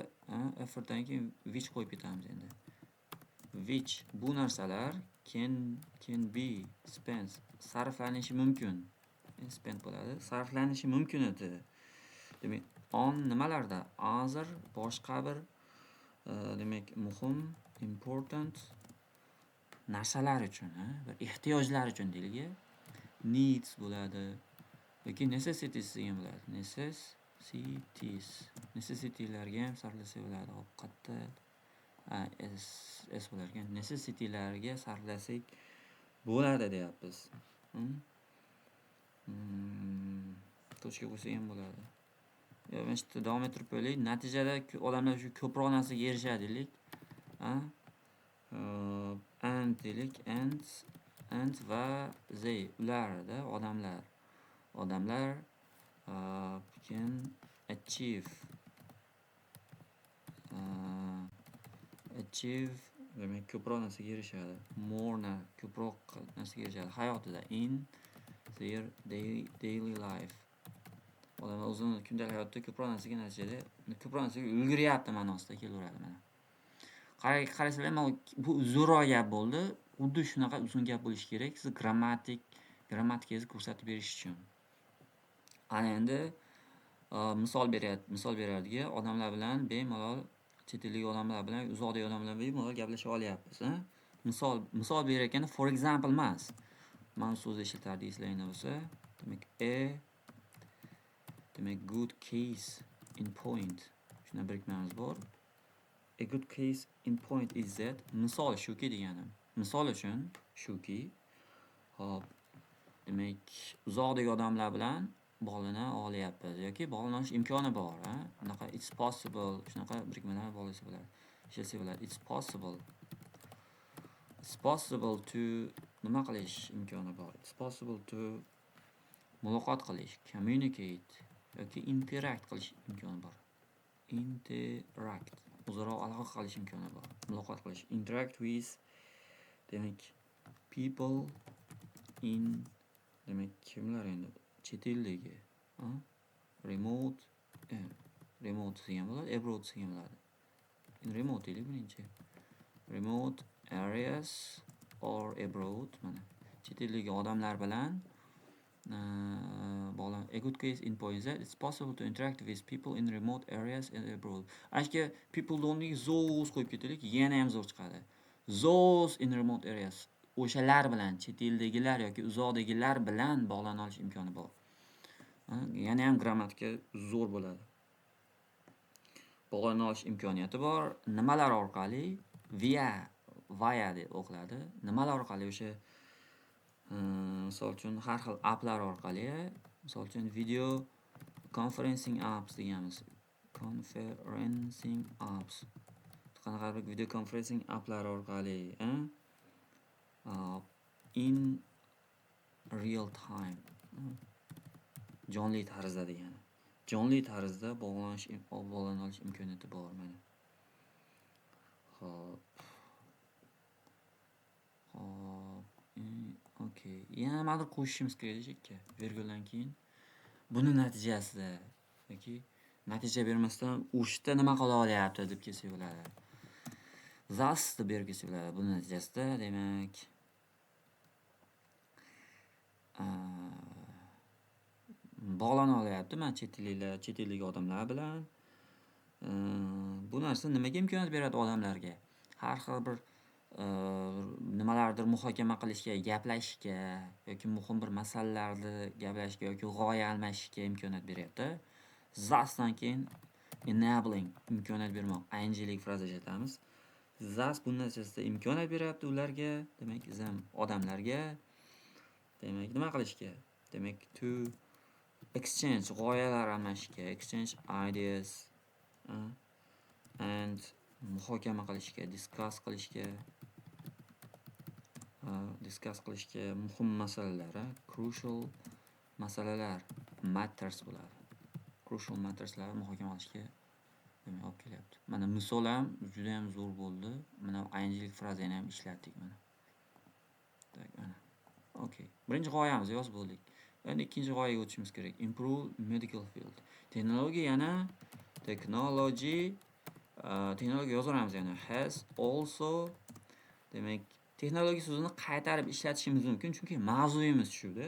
effortdan keyin which qo'yib ketamiz endi. Which bu narsalar can be spent, sarflanishi mumkin. Spent bo'ladi, sarflanishi mumkin edi. Demak, on nimalarda? Other, boshqa bir demak muhim, important narsalar uchun, bir ehtiyojlar uchun deylik. Needs bo'ladi yoki necessities degan bo'ladi. Necessitylarga ham sarflasa bo'ladi. Ovqatda s bo'lar ekan. Necessitylarga sarflasak bo'ladi deyapmiz. Tochka qo'ysak ham bo'ladi. Mana shu davom ettirib qo'yaylik. Natijada odamlar shu ko'proq narsaga erishadi deylik. And deylik, and va they, ularda odamlar can achieve demak ko'proq narsaga erishadi. Ko'proq narsaga erishadi hayotida, in their daily life. Odamlar o'zini kundalik hayotda ko'proq narsaga ulguryapti ma'nosida kelaveradi mana. Qarasanglar, bu zo'roq gap bo'ldi. Xuddi shunaqa uzun gap bo'lishi kerak. Siz grammatikaningizni ko'rsatib berish uchun. Ana endi misol beradigan odamlar bilan bemalol, chet ellik odamlar bilan, uzoqdagi odamlar bilan bemalol gaplasha olyapmiz. Misol berayotganda for example emas. Mana so'zni ishlatardik eslayinglar bo'lsa, demak good case in point. Shuna birikmamiz bor. A good case in point is that, misol shuki deganim. Misol uchun shuki, hop, demak uzoqdagi odamlar bilan bog'lana olyapmiz yoki bog'lanish imkoni bor, Bunaqa it's possible, shunaqa birikmalar bog'lasa bo'ladi. Ishlasa bo'ladi. It's possible to nima qilish imkoni bor. It's possible to muloqot qilish, communicate yoki interact qilish imkoni bor. Interact, o'zaro aloqa qilish imkoni bor. Muloqot qilish. Interact with, demak people in, demak kimlar endi chet eldagi, remote degan bo'ladi, abroad degan bo'ladi. In remote deylik birinchi. Remote areas or abroad, mana chet eldagi odamlar bilan bog'lan. A good case in point is that it's possible to interact with people in remote areas and abroad. Ashka people don't those qo'yib ketaylik, yana ham zo'r chiqadi. Those in remote areas, o'shalar bilan, chet eldagilar yoki uzoqdagilar bilan bog'lana olish imkoni bor. Yana ham grammatika zo'r bo'ladi. Bog'lana olish imkoniyati bor. Nimalar orqali? Via via deb o'qiladi. Nimalar orqali? O'sha misol uchun har xil applar orqali, misol uchun video conferencing apps deganmiz. Conferencing apps. Qanaqa video conferencing applar orqali, in real time. Jonli tarzda degani. Jonli tarzda bog'lana olish imkoniyati bor mana. Xo'p. Okey. Yana nimadir qo'shishimiz kerak shekilli. Virguldan keyin buni natijasida yoki natija bermasdan o'shda nima qila olyapti deb kelsak bo'ladi. Thus deb berib kelsak bo'ladi. Buni natijasida demak bog'lana olyapti mana chet ellik odamlar bilan. Bu narsa nimaga imkoniyat beradi odamlarga? Har xil bir nimalardir muhokama qilishga, gaplashishga yoki muhim bir masalalarni gaplashishga yoki g'oya almashishga imkoniyat beryapti. Thusdan keyin enabling imkoniyat bermoq, inglik fraza ishlatamiz. Thus bu narsasida imkoniyat beryapti ularga, demak odamlarga demak nima qilishga? Demak to exchange g'oyalar almashishga, exchange ideas and muhokama qilishga, discuss qilishga muhim masalalar, crucial masalalar, matters bo'ladi. Crucial matterslar muhokama qilishga demak olib kelyapti. Mana misol ham juda ham zo'r bo'ldi. Mana inglik frazani ham ishlatdik mana. Tak, mana. Okay. Birinchi g'oyamizni yozib bo'ldik. Endi ikkinchi g'oyaga o'tishimiz kerak. Improve medical field. Texnologiya yozaveramiz yana. Has also demak texnologiya so'zini qaytarib ishlatishimiz mumkin, chunki mavzuyimiz shu-da.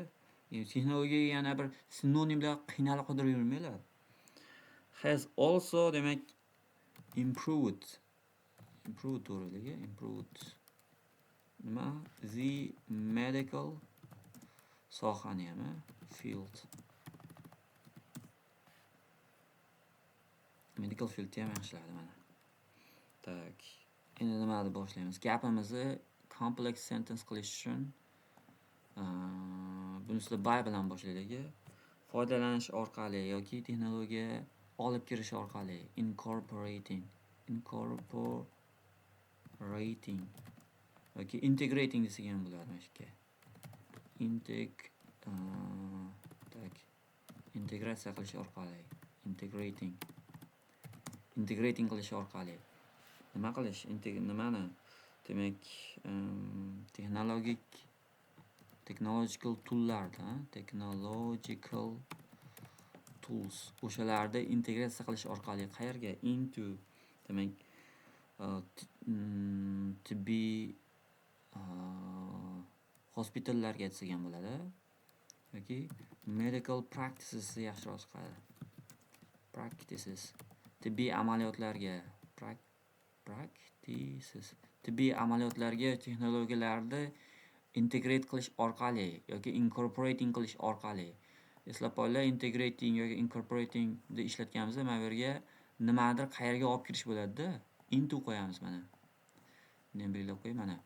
Texnologiyaga yana bir sinonimlar qiynalib qidirib yurmanglar. Has also demak improved to'g'riligi, improved nima? The medical sohani ham, field. Medical field ham yaxshiladi mana. Tak. Endi nimani boshlaymiz? Gapimizni complex sentence qilish uchun bunisida by bilan boshlaylik. Foydalanish orqali yoki texnologiya olib kirish orqali incorporating yoki integrating desak ham bo'ladi mana shu yerga. Integratsiya qilish orqali, integrating qilish orqali nima qilish? Nimani? Demak, technological tools o'shalarda integratsiya qilish orqali qayerga? Into demak tibbiy hospitallarga desak ham bo'ladi yoki medical practices yaxshiroq chiqadi. Tibbiy amaliyotlarga tibbiy amaliyotlarga texnologiyalarni integrate qilish orqali yoki incorporating qilish orqali. Eslab qolinglar, integrating yoki incorporating deb ishlatganimizda mana bu yerga nimadir qayerga olib kirish bo'ladi-da. Into qo'yamiz mana. Buni ham belgilab qo'ying mana.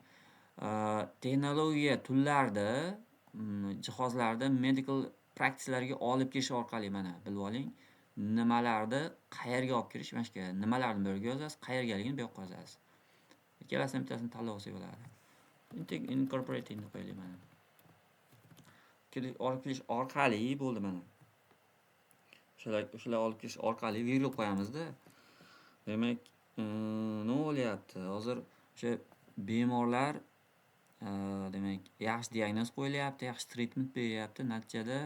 Texnologiya turlarida jihozlarda medical practicelarga olib kirish orqali mana bilib oling. Nimalarni qayerga olib kirish mana shu yerga. Nimalarni bu yerga yozasiz, qayergaligini bu yoqqa yozasiz. Ikkalasidan bittasini tanlab olsak bo'ladi. Incorporating deb qo'yaylik mana. Olib kirish orqali bo'ldi mana. O'shalar olib kirish orqali virgul qo'yamizda. Demak, nima bo'lyapti? Hozir o'sha bemorlar demak yaxshi diagnoz qo'yilyapti, yaxshi treatment beryapti. Natijada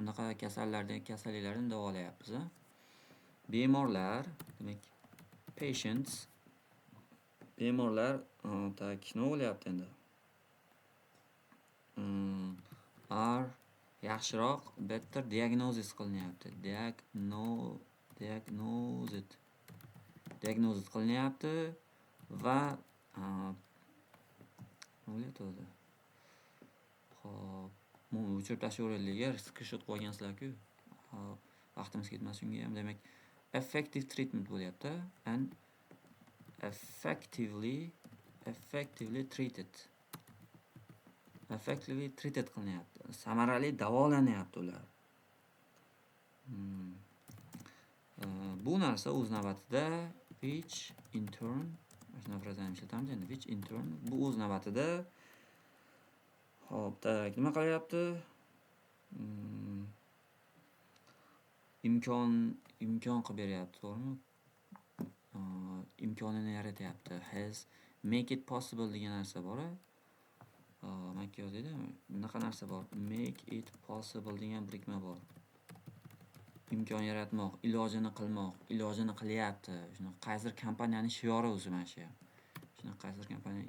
unaqa kasalliklardan davolayapmiz. Bemorlar, demak patients bemorlar tak nima bo'lyapti endi? Yaxshiroq better diagnosis qilinyapti. Diagnosis qilinyapti va o'yladi. Xo'p, buni o'chirib tashlayveraylik. Screenshot qo'ygansizlar-ku. Vaqtimiz ketmasin shunga ham. Demak, effective treatment bo'lyapti and effectively effectively treated. Effectively treated qilinyapti. Samarali davolanyapti ular. Bu narsa o'z navbatida which in turn mana frazani ishlatamiz endi which in turn bu o'z navbatida hop tak nima qilyapti? imkon qilib beryapti, to'g'rimi? Imkonini yaratyapti. Has make it possible degan narsa bor-a? Makka yozaydi. Bunaqa narsa bor. Make it possible degan birikma bor. Imkon yaratmoq, ilojini qilmoq, ilojini qilyapti. Shuni qaysidir kompaniyaning shiori o'zi mana shu. Shuni qaysidir kompaniya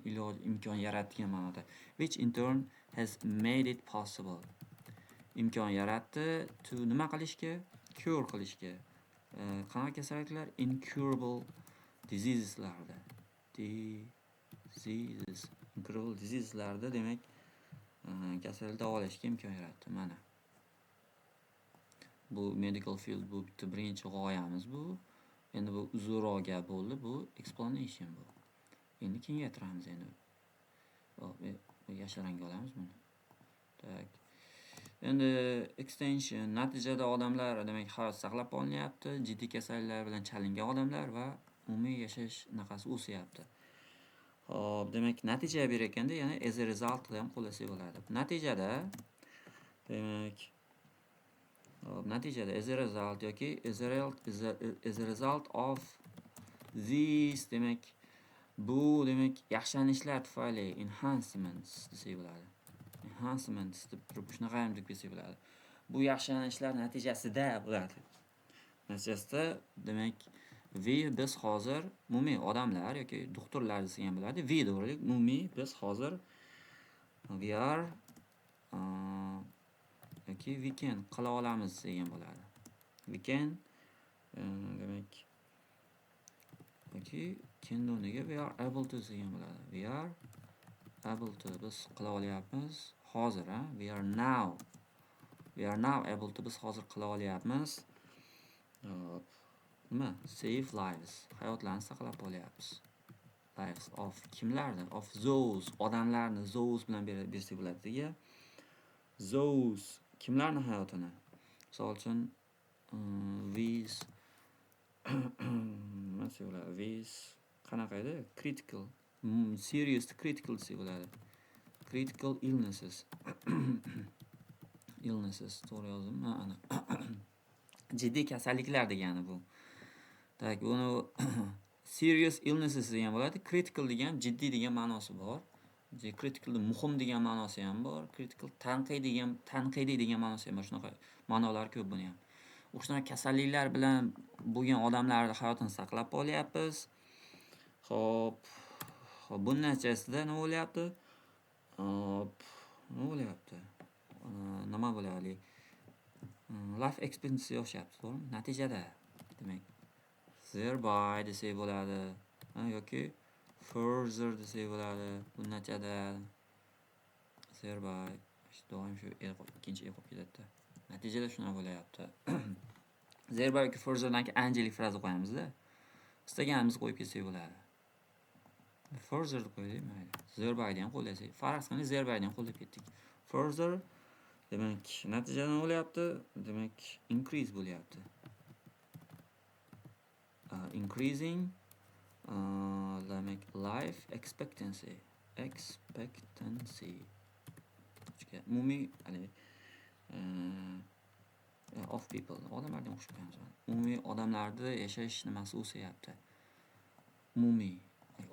imkon yaratgan ma'noda. Which in turn has made it possible. Imkon yaratdi to nima qilishga? Cure qilishga. Qanaqa kasalliklar? Incurable diseaseslarda. Incurable diseaseslarda demak kasallik davolashga imkon yaratdi. Mana. Bu medical field bu bitta birinchi g'oyamiz bu. Endi bu uzunroq gap bo'ldi. Bu explanation bu. Endi kengaytiramiz endi. Yasharanga olamiz buni. Tak. Endi extension natijada odamlar demak hayot saqlab qolinyapti, jiddiy kasalliklar bilan chalingan odamlar va umumiy yashash nafasi o'syapti. Hop, demak natija berayotganda yana as a result ham qo'llasak bo'ladi. Natijada demak as a result yoki as a result of these demak bu demak yaxshilanishlar tufayli enhancements desak bo'ladi. Enhancements deb turib shunaqa ham deb kelsak bo'ladi. Bu yaxshilanishlar natijasida bo'ladi. Natijasida demak biz hozir umumiy odamlar yoki doktorlar desak ham bo'ladi. To'g'rilik umumiy biz hozir we are yoki we can qila olamiz degan bo'ladi. We can demak yoki can o'rniga we are able to degan bo'ladi. We are able to biz qila olyapmiz hozir, we are now able to biz hozir qila olyapmiz. Nima? Save lives. Hayotlarni saqlab qolyapmiz. Lives of kimlarni? Of those odamlarni those bilan bersak bo'ladi dega. Those kimlarni hayotini? Misol uchun these these qanaqa edi? Critical, serious critical desak bo'ladi. Critical illnesses. To'g'ri yozdim. Ana. Jiddiy kasalliklar degani bu. Tak, buni serious illnesses degan bo'ladi. Critical degan jiddiy degan ma'nosi bor. Critical muhim degan ma'nosi ham bor. Critical tanqidiy degan ma'nosi ham bor. Shunaqa ma'nolar ko'p buni ham. O'shunaqa kasalliklar bilan bo'lgan odamlarning hayotini saqlab qolyapmiz. Xo'p, buning natijasida nima bo'lyapti? Nima bo'layapti? Life expectancy oshyapti, to'g'rimi? Natijada demak thereby desak bo'ladi yoki further desak bo'ladi. Bu natijada thereby doim shu ikkinchi qolib ketadi. Natijada shuna bo'layapti. Thereby yoki furtherdan keyin anjalik fraza qo'yamiz-da. Istaganimizni qo'yib ketsak bo'ladi. Further deb qo'ydik, mayli. Thereby ham qo'llasak. Farq qilmaydi, thereby ham qo'llab ketdik. Further demak natijada nima bo'lyapti? Demak increase bo'lyapti. Increasing demak life expectancy. Umumiy of people. Odamlardan qo'shib qo'yamiz. Umumiy odamlarda yashash nimasi o'syapti. Umumiy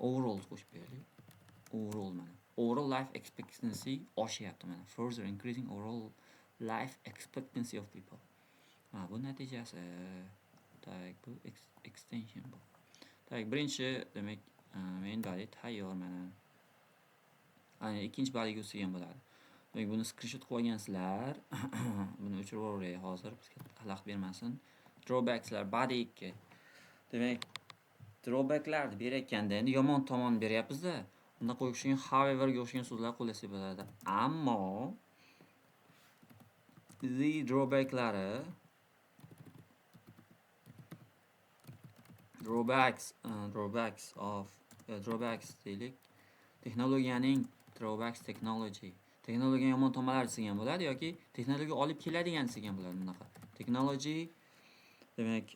overall qo'shib beraylik. Overall mana. Overall life expectancy oshyapti mana. Further increasing overall life expectancy of people. Bu natijasi. Tak, bu extension bu. Tak, birinchi demak main body tayyor mana. Ana ikkinchi body o'sigan bo'ladi. Demak buni screenshot qilib olgansizlar. Buni o'chirib yuboray hozir bizga xalaqit bermasin. Drawbackslar body 2. Demak drawbacklarni berayotganda endi yomon tomon beryapmiz-da. Unda qo'shgan howeverga o'xshagan so'zlar qo'llasak bo'ladi. Ammo the drawbacks deylik. texnologiyaning drawbacks technology. Texnologiya yomon tomonlari desa ham bo'ladi yoki texnologiya olib keladigan desa ham bo'ladi bunaqa. Technology demak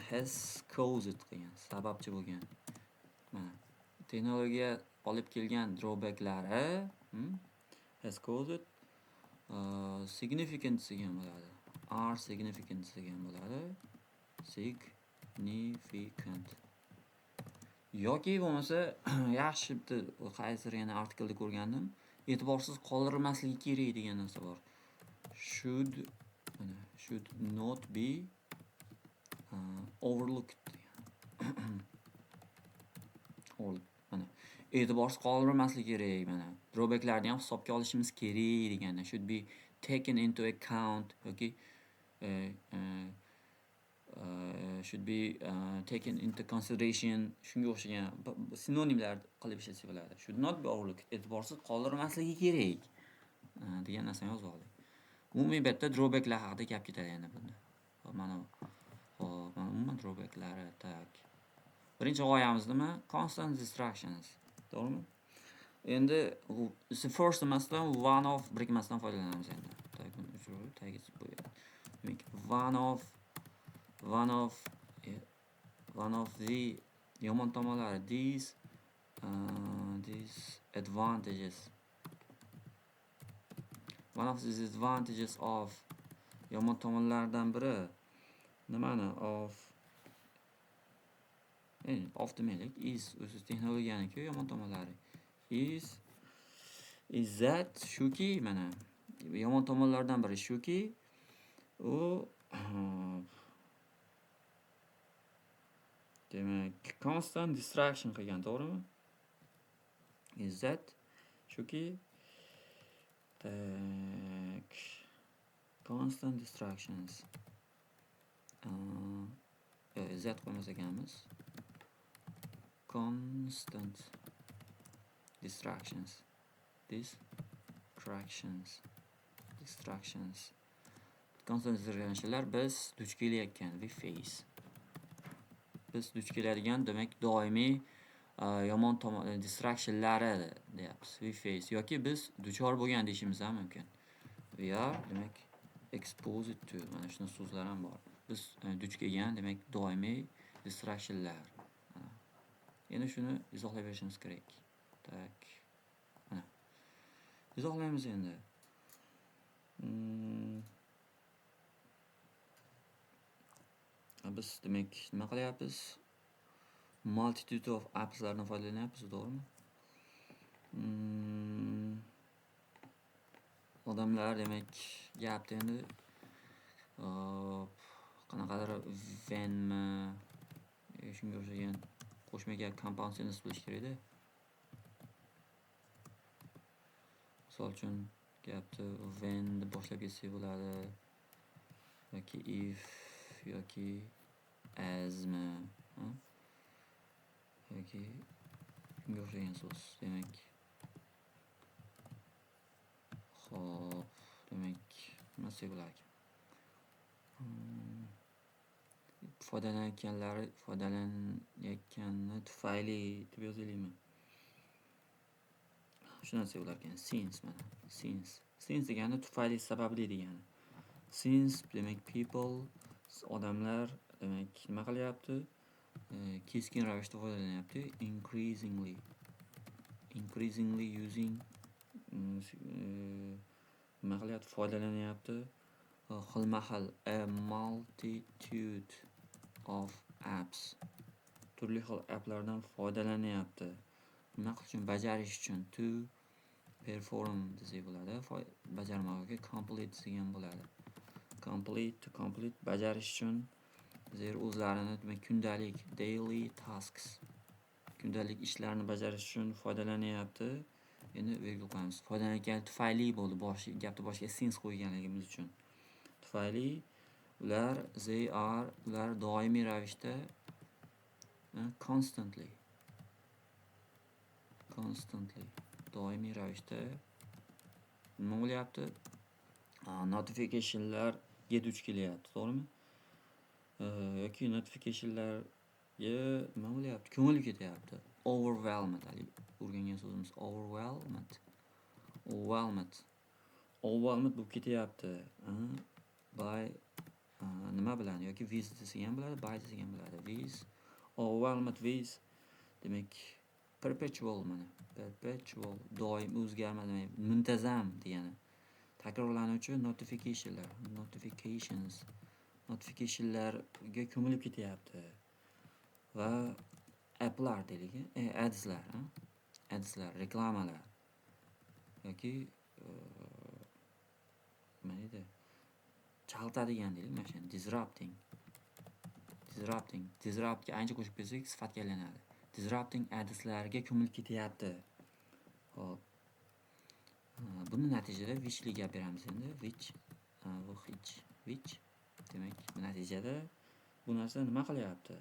has caused qilgan, sababchi bo'lgan. Mana texnologiya olib kelgan drawbacklari has caused significant desa ham bo'ladi. Are significant desa ham bo'ladi. Significant. Yoki bo'lmasa yaxshi bitta qaysidir yana artikelda ko'rgandim. E'tiborsiz qoldirmasligi kerak degan narsa bor. Should not be overlooked. Mana e'tiborsiz qoldirmasligi kerak mana. Drawbacklarni ham hisobga olishimiz kerak degani. Should be taken into account yoki should be taken into consideration. Shunga o'xshagan sinonimlar qilib ishlatsa bo'ladi. Should not be overlooked. E'tiborsiz qoldirmasligi kerak degan narsani yozib oldik. Umumiy bitta drawbacklar haqida gap ketadi endi bunda. Mana umuman drawbacklari tak. Birinchi g'oyamiz nima? Constant distractions. To'g'rimi? Endi first emasdan one of birikmasidan foydalanamiz endi. Demak, one of the yomon tomonlari these advantages. One of the disadvantages of yomon tomonlardan biri nimani of demaylik is o'zi texnologiyaniki yomon tomonlari is that shuki mana yomon tomonlardan biri shuki u demak constant distraction qilgan, to'g'rimi? Is that shuki constant distractions that qo'ymas ekanmiz. Constant distractions. Constant distractionlar biz duch kelayotgan we face. Biz duch keladigan demak doimiy yomon tomon distractionlari deyapmiz. We face yoki biz duchor bo'lgan deyishimiz ham mumkin. We are demak exposed to mana shunday so'zlar ham bor. Biz duch kelgan demak doimiy distractionlar. Endi shuni izohlab berishimiz kerak. Tak. Mana. Izohlaymiz endi. Biz demak nima qilyapmiz? Multitude of appslardan foydalanyapmiz, to'g'rimi? Odamlar demak gapda endi qanaqadir venmi shunga o'xshagan qo'shma gap compoundsini bilish kerak-da. Misol uchun gapni when deb boshlab ketsak bo'ladi yoki if yoki asmi yoki shunga o'xshagan so'z. Demak xo'p, demak nima desak bo'lar ekan? Foydalanayotgani tufayli deb yozaylikmi? Shuni desak bo'lar ekan. Since mana. Since degani tufayli, sababli degani. Since demak people, odamlar demak nima qilyapti? Keskin ravishda foydalanyapti. Increasingly using nima qilyapti? Foydalanyapti. Xilma-xil a multitude of apps. Turli xil applardan foydalanyapti. Nima qilish uchun? Bajarish uchun. To perform desak bo'ladi. Bajarmoqga complete degan bo'ladi. To complete bajarish uchun zero o'zlarini demak kundalik daily tasks, kundalik ishlarni bajarish uchun foydalanyapti. Endi virgul qo'yamiz. Foydalanayotgani tufayli bo'ldi. Gapni boshiga since qo'yganligimiz uchun. Tufayli ular doimiy ravishda constantly doimiy ravishda nima bo'lyapti? Notificationlarga duch kelyapti, to'g'rimi? Yoki notificationlarga nima bo'lyapti? Ko'ngil ketyapti. overwhelmed. O'rgangan so'zimiz overwhelmed. Overwhelmed bo'lib ketyapti. By nima bilan yoki with desa ham bo'ladi, by desa ham bo'ladi. With overwhelmed with demak perpetual mana. Perpetual doim o'zgarma demak muntazam degani. Takrorlanuvchi notificationlarga ko'milib ketyapti. Va app'lar deylik, adslar, reklamalar yoki nima deydi? Chaltadigan deylik, mana shu disruptga ancha qo'shib kelsak sifatga aylanadi. Disrupting adslarga ko'milib ketyapti. Xo'p. Buni natijada whichli gap beramiz endi. Which demak natijada bu narsa nima qilyapti?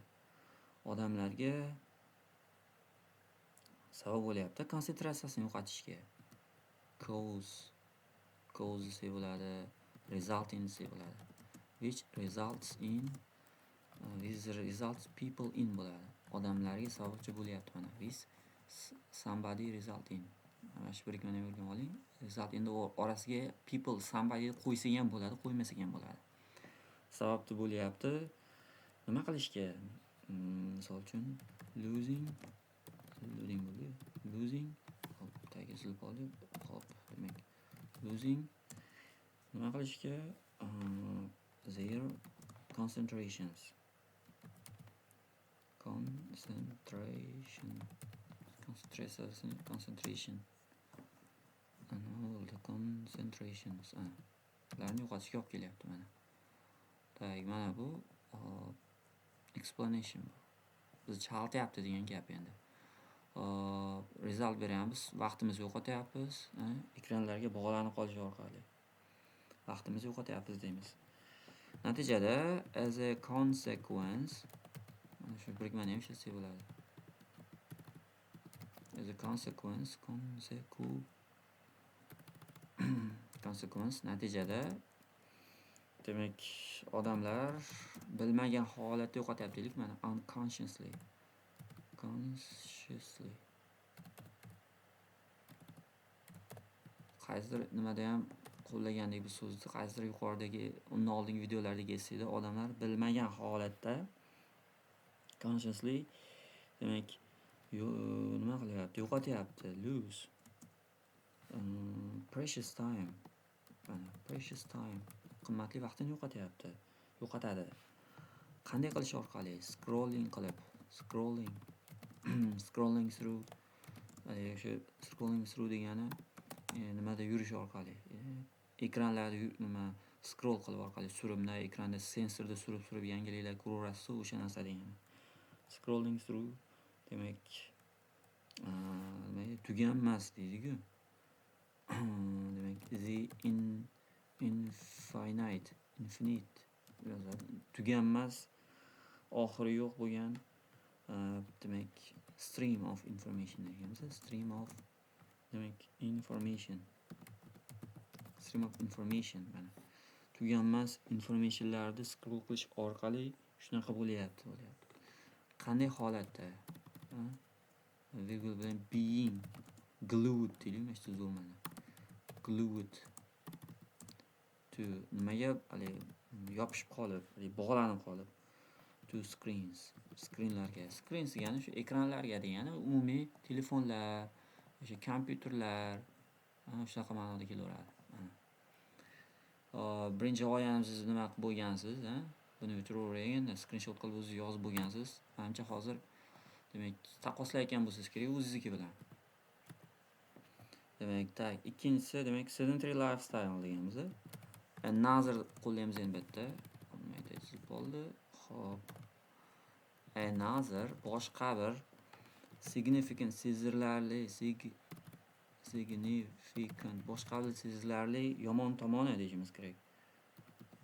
Odamlarga sabab bo'lyapti konsentratsiyasini yo'qotishga. Cause desa bo'ladi, resulting desa bo'ladi. Which results people in bo'ladi. Odamlarga sababchi bo'lyapti mana. With somebody result in. Mana shu birikmani o'rganib oling. Result endi orasiga people somebody qo'ysa ham bo'ladi, qo'ymasa ham bo'ladi. Sababchi bo'lyapti. Nima qilishga? Misol uchun losing hop tagiga silib olib, hop demak losing nima qilishga? Their concentration larni yo'qotishga olib kelyapti mana. Mana bu explanation. Biz chaltyapti degan gap endi. Result beramiz, vaqtimizni yo'qotyapmiz, ekranlarga bog'lanib qolish orqali. Vaqtimizni yo'qotyapmiz deymiz. Natijada as a consequence mana shu birikmani ham ishlatsak bo'ladi. As a consequence natijada demak odamlar bilmagan holatda yo'qotyapti deylik mana consciously qaysidir nimada ham qo'llagandek bu so'zni qaysidir yuqoridagi undan oldingi videolardagi esseda odamlar bilmagan holatda consciously demak nima qilyapti? Yo'qotyapti. Lose precious time. Qimmatli vaqtini yo'qotadi. Qanday qilish orqali? Scrolling through. Shu scrolling through degani nimada yurish orqali. Ekranlarda scroll qilib orqali suribda ekranda sensorda surib yangiliklar ko'raverasiz, o'sha narsa degani. Scrolling through demak tuganmas deydi-ku. Demak the infinite tuganmas, oxiri yo'q bo'lgan demak stream of information deganmiz. Stream of mana tuganmas informationlarni scroll qilish orqali shunaqa bo'lyapti. Qanday holatda? Virgul bilan being glued deylik, mana shu zo'r mana. Glued to nimaga yopishib qolib, bog'lanib qolib. To screenlarga. Screens degani shu ekranlarga degani umumiy telefonlar, o'sha kompyuterlar, shunaqa ma'noda kelaveradi. Birinchi g'oyangiz nima qilib bo'lgansiz, buni bitiravergan, screenshot qilib o'zingiz yozib bo'lgansiz. Menimcha hozir demak taqqoslayotgan bo'lsangiz kerak o'zingizniki bilan. Demak, ikkinchisi demak sedentary lifestyle deganmiz. Another qo'llaymiz endi bitta. Aytib bo'ldi. Xo'p. Another boshqa bir significant boshqa bir sezilarli yomon tomoni deyimiz kerak.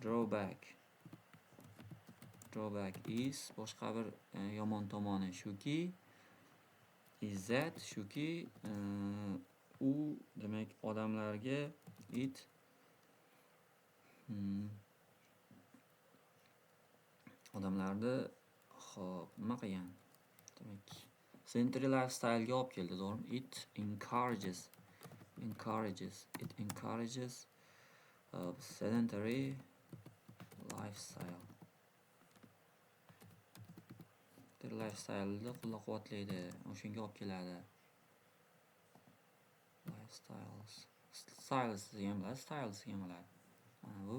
Drawback is boshqa bir yomon tomoni shuki u demak odamlarga odamlarni nima qilgan? Demak sedentary lifestyle'ga olib keldi, to'g'rimi? It encourages sedentary lifestyle. Lifestyle'ni qo'llab-quvvatlaydi, o'shanga olib keladi. Styles degan bo'ladi, styles degan bo'ladi. Mana bu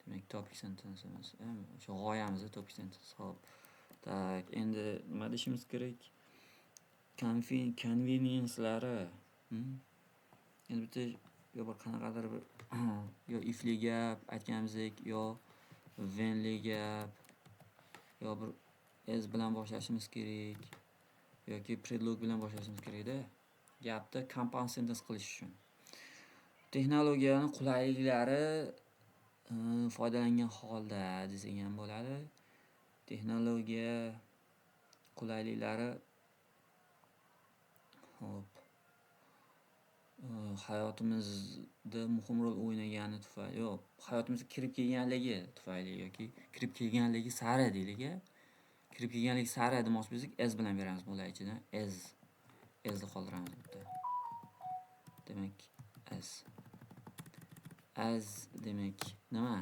demak topic sentence'imiz. O'sha g'oyamizni topic sentence. Xo'p. Tak, endi nima deyishimiz kerak? Convenience'lari. Endi bitta yo bir qanaqadir bir yo if'li gap aytganimizdek, yo when'li gap, yo bir as bilan boshlashimiz kerak yoki predlog bilan boshlashimiz kerak-da. Gapni compound sentence qilish uchun. Texnologiyaning qulayliklari foydalangan holda desak ham bo'ladi. Texnologiya qulayliklari hayotimizda muhim rol o'ynagani tufayli, yo'q, hayotimizga kirib kelganligi tufayli yoki kirib kelganligi sari deylik-a. Kirib kelganligi sari demoqchi bo'lsak, as bilan beramiz bo'lar ichidan. As'ni qoldiramiz bitta. Demak, as demak nima?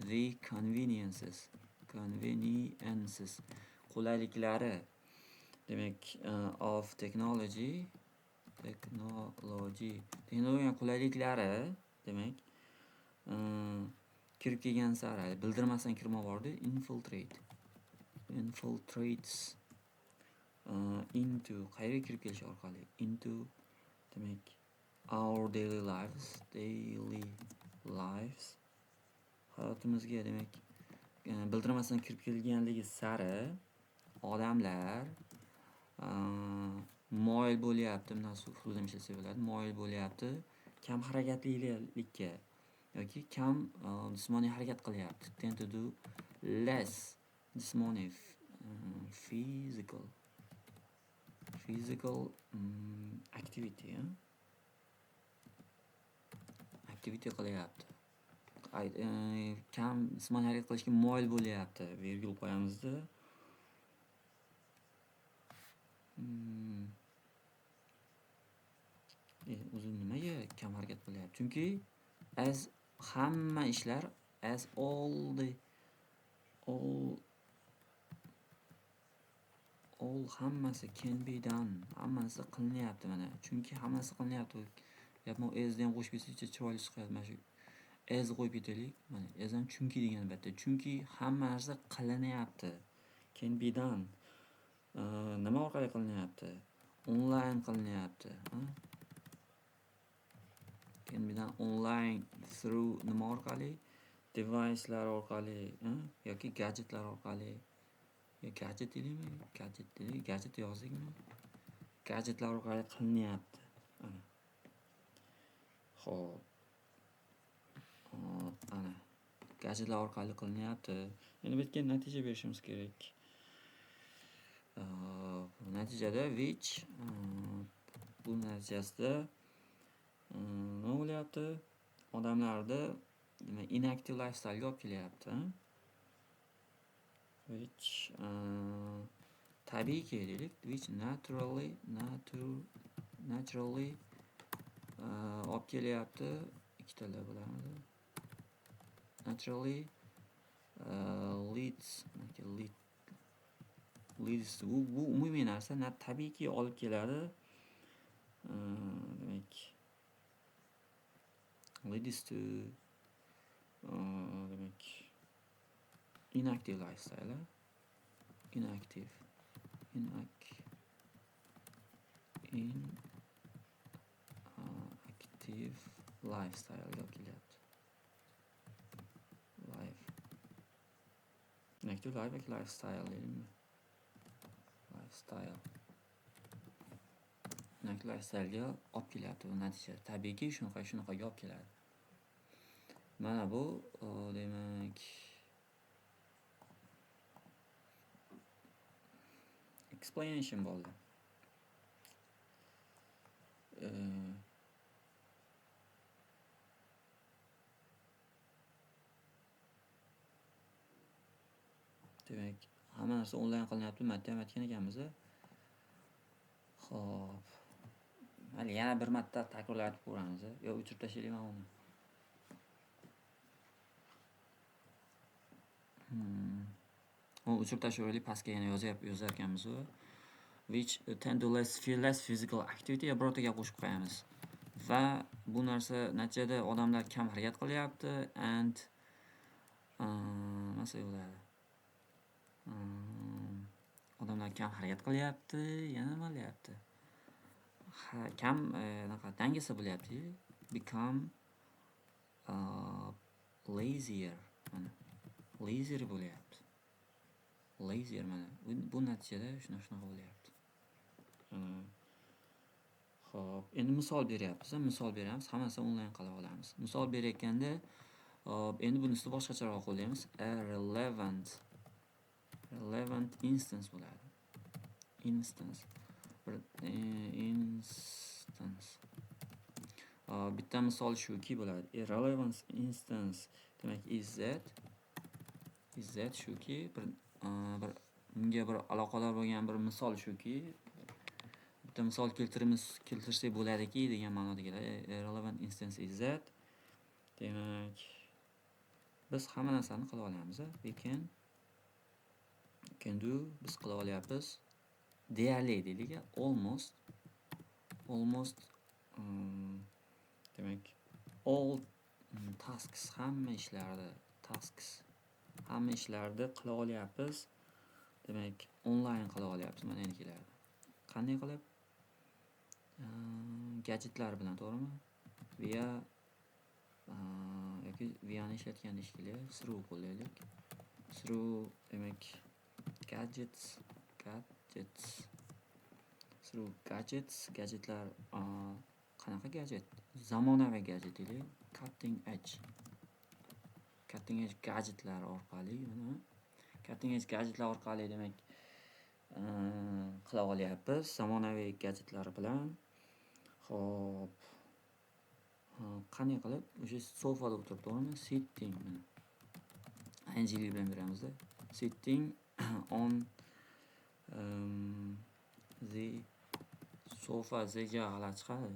The conveniences. Qulayliklari. Demak, of technology. Texnologiya qulayliklari demak kirib kelgan sari bildirmasdan kirib bordi. Infiltrates into qayerga kirib kelish orqali? Into demak our daily lives. Hayotimizga demak bildirmasdan kirib kelganligi sari odamlar moyil bo'lyapti. Bundan so'zlab ishlasa bo'ladi. Moyil bo'lyapti kam harakatlilikka yoki kam jismoniy harakat qilyapti. Tend to do less jismoniy physical activity qilyapti. Kam jismoniy harakat qilishga moyil bo'lyapti. Virgul qo'yamizda. O'zi nimaga kam harakat qilyapti? Chunki as hamma ishlar, as all hammasi can be done. Hammasi qilinyapti mana. Chunki hammasi qilinyapti. Gapni as'ni ham qo'shib ketsa chiroyli chiqadi. Mana shu as qo'yib ketaylik. Mana as ham chunki degan albatta. Chunki hamma narsa qilinyapti. Can be done. Nima orqali qilinyapti? Online qilinyapti. Can be done online through nima orqali? Device'lar orqali, yoki gadgetlar orqali. Gadget deydimi? Gadget yozdikmi? Gadgetlar orqali qilinyapti. Xo'p. Ana. Gadjetlar orqali qilinyapti. Endi bu yerga natija berishimiz kerak. Natijada which bu natijasida nima bo'lyapti? Odamlarda inactive lifestyle'ga olib kelyapti. Which tabiiyki deylik, which naturally olib kelyapti. Ikkitala bo'ladi. Naturally leads bu umumiy narsa, tabiiyki olib keladi. Demak leads to demak inactive lifestyle. Inactive lifestyle olib kelyapti. Inactive lifestyle deyilmi? Inactive lifestyle'ga olib kelyapti bu natija. Tabiiyki shunaqaga olib keladi. Mana bu demak explanation bo'ldi. Demak, hamma narsa onlayn qilinyapti, matematik ekanmiz. Xo'p. Mayli, yana bir marta takrorlatib ko'ramiz. Yo, o'chirib tashlayman uni. O'chirib tashlaylik, pastga yana yozar ekanmiz u. Which tend to feel less physical activity birortaga qo'shib qo'yamiz. Va bu narsa natijada odamlar kam harakat qilyapti and nima bo'ladi? Odamlar kam harakat qilyapti, yana nima qilyapti? Kam dangasa bo'lyapti. Become lazier. Mana lazier bo'lyapti. Lazier mana. Bu natijada shunaqa bo'lyapti. Xo'p, endi misol beryapmiz. Hammasini onlayn qila olamiz. Misol berayotganda, endi bunisini boshqacharoq qo'llaymiz. A relevant instance bo'ladi. Instance. Bitta misol shuki bo'ladi. A relevant instance demak is that shuki bunga bir aloqador bo'lgan bir misol shuki, bitta misol keltirsak bo'ladiki degan ma'noda keladi. A relevant instance is that. Demak, biz hamma narsani qila olamiz. We can do, biz qila olyapmiz. Deyarli deylik, almost demak all tasks, hamma ishlarni qila olyapmiz. Demak, onlayn qila olyapmiz. Mana endi keladi. Qanday qilib? Gadjetlar bilan, to'g'rimi? Yoki ni ishlatgan ish kerak. Through qo'llaylik. Through demak gadgets. Through gadgetlar qanaqa gadjet? Zamonaviy gadjet deylik. Cutting edge gadjetlar orqali, mana cutting edge gadjetlar orqali demak qila olyapmiz zamonaviy gadjetlar bilan. Xo'p. Qanday qilib? O'sha sofada o'tirib, to'g'rimi? Sitting. ing bilan beramiz. Sitting on the sofa, zega g'alati chiqadi.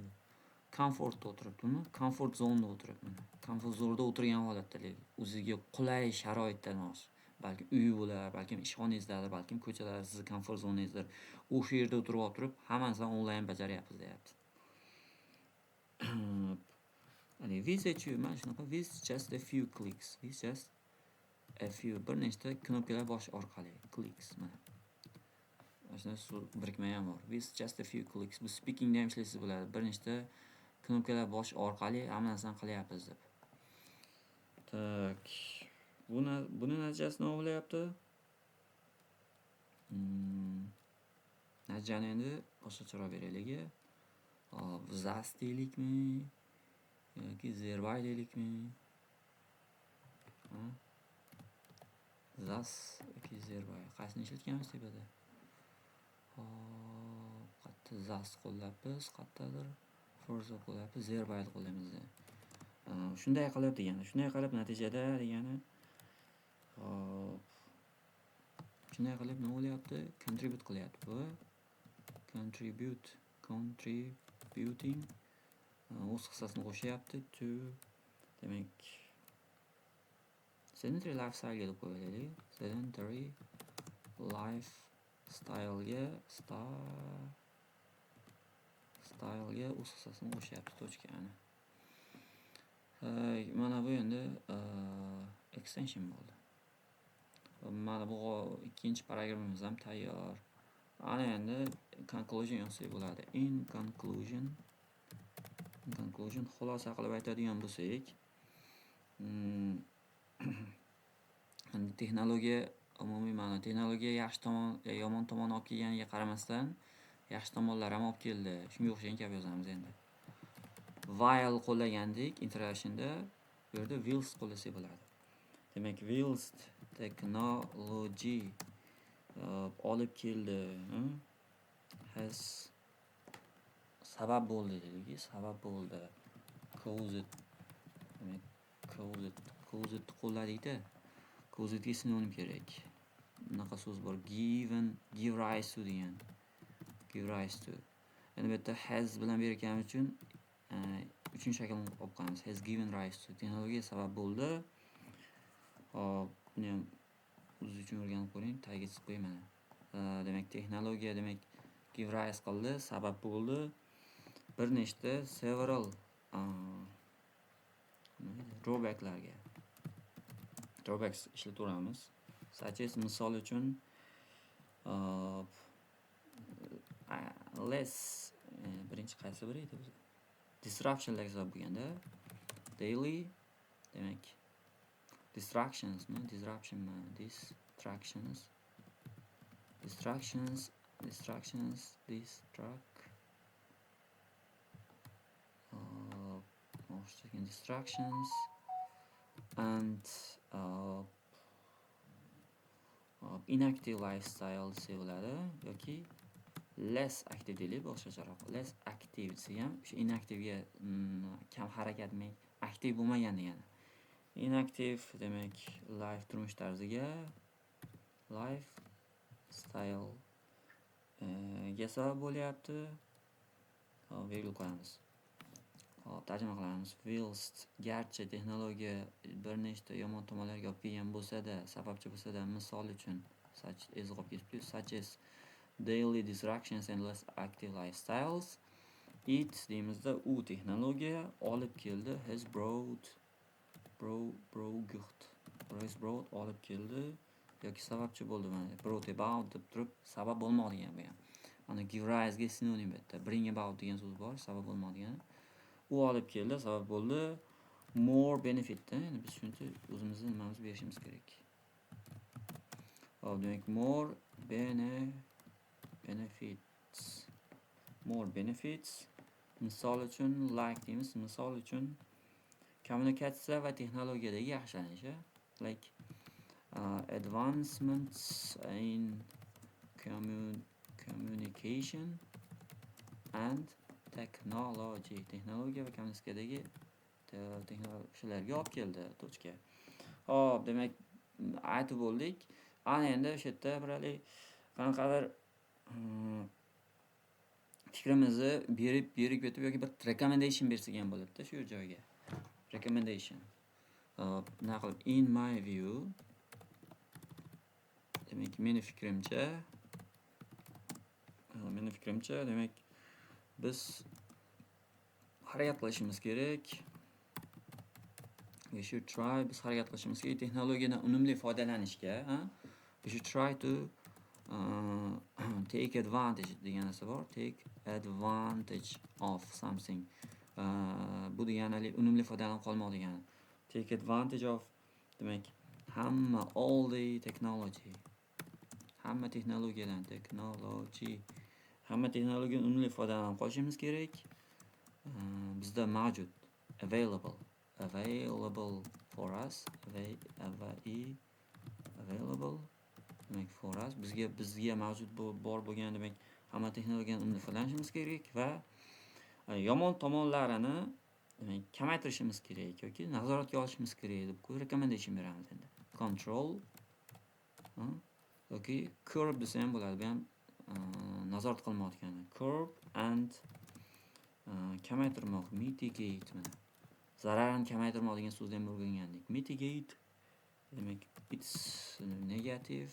Comfortda o'tiribdimi? Comfort zone'da o'tiribman. Comfort zone'da o'tirgan holatda, o'ziga qulay sharoitda emas. Balki uyi bo'lar, balki ishxonangizdadir, balki ko'chada sizni comfort zonangizdir. O'sha yerda o'tirib, hammasini onlayn bajaryapsiz, deyapti. With just a few clicks. Bir nechta knopkalar bosh orqali. Clicks mana. Mana shu birikma ham bor. With just a few clicks. Bu speakingda ham ishlaysiz bo'ladi. Bir nechta knopkalar bosh orqali hamma narsani qilyapmiz deb. Tak. Buni natijasi nima bo'lyapti? Natijani endi boshqacharoq beraylik. Zas deylikmi? Yoki zerbay deylikmi? Zas yoki zerbay. Qaysini ishlatganmiz tepada? Qayerda zas qo'llayapmiz, qayerdadir forza qo'llayapmiz, zerbayni qo'llaymiz. Shunday qilib degani. Shunday qilib natijada degani. Shunday qilib nima bo'lyapti? Contribute qilyapti bu. Contributing o'z hissasini qo'shyapti to demak sedentary lifestyle deb qo'yaylik. Sedentary lifestyle'ga o'z hissasini qo'shyapti tochkani. Mana bu endi extension bo'ldi. Mana bu ikkinchi paragrafimiz ham tayyor. Ana endi conclusion yozsak bo'ladi. In conclusion xulosa qilib aytadigan bo'lsak, texnologiya umumiy ma'no, texnologiya yaxshi tomon, yomon tomon olib kelganiga qaramasdan, yaxshi tomonlar ham olib keldi. Shunga o'xshagan gap yozamiz endi. While qo'llagandik interactionda, bu yerda whilst qo'llasak bo'ladi. Demak, whilst technology olib keldi, has sabab bo'ldi deylik, sabab bo'ldi. Caused qo'lladikda, causedga sinonim kerak. Bunaqa so'z bor. Give rise to degan. Give rise to. Endi bu yerda has bilan bergan uchun uchinchi shaklni olib qo'yamiz. Has given rise to. Texnologiya sabab bo'ldi. Hop, buni ham o'ziz uchun o'rganib ko'ring. Tagiga chizib qo'yman. Demak, texnologiya demak give rise qildi, sabab bo'ldi. Bir nechta several drawbacks ishlataveramiz. Such as misol uchun less birinchi qaysi biri edi bizga? Disruptionlar sabab bo'lganda daily demak distractions and inactive lifestyle seviladi yoki less active deylik boshqacharoq. Less active desa ham o'sha inactive'ga kam harakat demak aktiv bo'lmagan degani. Inactive demak life turmush tarziga lifestyle ga sabab bo'lyapti. Virgul qo'yamiz. Hop, tarjima qilamiz. Whilst garchi texnologiya bir nechta yomon tomonlarga olib kelgan bo'lsa-da, sababchi bo'lsa-da, misol uchun such as daily distractions and less active lifestyles, it deymizda u texnologiya olib keldi, has brought olib keldi yoki sababchi bo'ldi. Mana brought about deb turib sabab bo'lmoqdigan bu ham. Mana give rise ga sinonim bu yerda. Bring about degan so'z bor, sabab bo'lmoqdigan. U olib keldi, sabab bo'ldi. More benefit. Endi biz shuncha o'zimizning nimamizni berishimiz kerak. Hop, demak more benefits. Misol uchun like deymiz. Misol uchun kommunikatsiya va texnologiyadagi yaxshilanish, like advancements in communication and technology. Texnologiya va kommunikatsiyadagi shularga olib keldi tochka. Hop, demak aytib bo'ldik. Ana endi o'sha yerda biralik qanaqadir fikrimizni berib ketib yoki bir recommendation bersak ham bo'ladi-da shu joyga. Recommendation. Nima qilib in my view demak meni fikrimcha demak biz harakat qilishimiz kerak. We should try, biz harakat qilishimiz kerak texnologiyadan unumli foydalanishga, we should try to take advantage degan narsa bor. Take advantage of something. Bu degani unumli foydalanib qolmoq degani. Take advantage of demak hamma all the technology. Hamma texnologiyadan unumli foydalanib qolishimiz kerak. Bizda mavjud available for us, available demak for us bizga mavjud bor bo'lgan demak hamma texnologiyadan unumli foydalanishimiz kerak va yomon tomonlarini demak kamaytirishimiz kerak yoki nazoratga olishimiz kerak deb recommendation beramiz endi. Control yoki curb desa ham bo'ladi. Bu ham nazorat qilmoq degani. Curb and kamaytirmoq, mitigate mana. Zararni kamaytirmoq degan so'zni ham o'rgangandik. Mitigate demak it's negative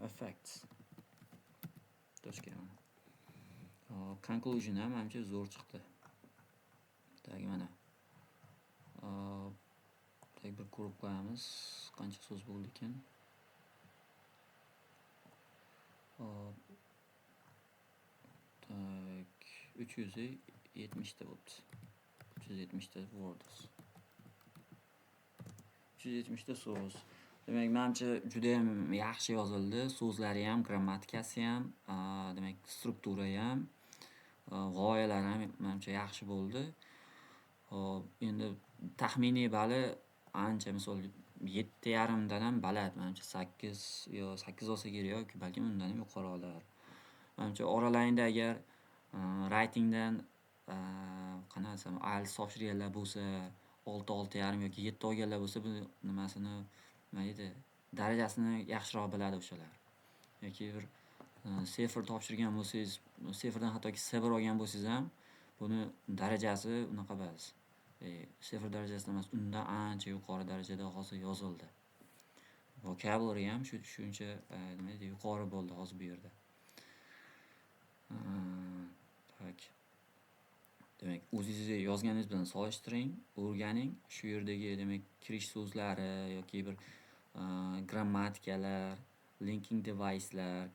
effects. Tochka. Conclusion ham menimcha zo'r chiqdi. Tagi mana. Tak bir ko'rib qo'yamiz. Qancha so'z bo'ldi ekan. 370 ta bo'ldi. 370 ta words. 370 ta so'z. Demak, menimcha juda ham yaxshi yozildi. So'zlari ham, grammatikasi ham, demak, struktura ham, g'oyalar ham menimcha yaxshi bo'ldi. Hop, endi taxminiy bali ancha, misol 7.5 dan ham baland, menimcha 8 yo 8 olsa kerak yoki balki undan ham yuqori olar. Menimcha oralaringda agar writingdan qanaqa desam, IELTS topshirganlar bo'lsa, 6.5 yoki 7 olganlar bo'lsa, bu nimasini, nima deydi, darajasini yaxshiroq biladi o'shalar. yoki bir sefr topshirgan bo'lsangiz, sefrdan hattoki sabr olgan bo'lsangiz ham, buni darajasi unaqa emas. Sefr darajasida emas, undan ancha yuqori darajada hozir yozildi. Vocabulary ham shuncha nima deydi, yuqori bo'ldi hozir bu yerda. Tak. Demak, o'zingiz yozganingiz bilan solishtiring, o'rganing. Shu yerdagi demak kirish so'zlari yoki bir grammatikalar, linking device'lar,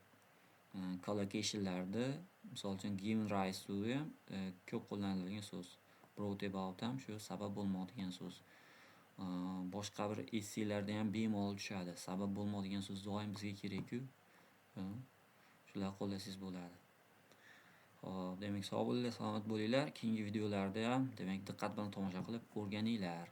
collocation'larda, misol uchun given rise so'zi ham ko'p qo'llaniladigan so'z. Brought about ham shu sabab bo'lmoqdigan so'z. Boshqa bir essaylarda ham bemalol tushadi. Sabab bo'lmoqdigan so'z doim bizga kerak-ku. Shular qo'llasangiz bo'ladi. Hop, demak sog' bo'linglar, salomat bo'linglar. Keyingi videolarda ham demak diqqat bilan tomosha qilib o'rganinglar.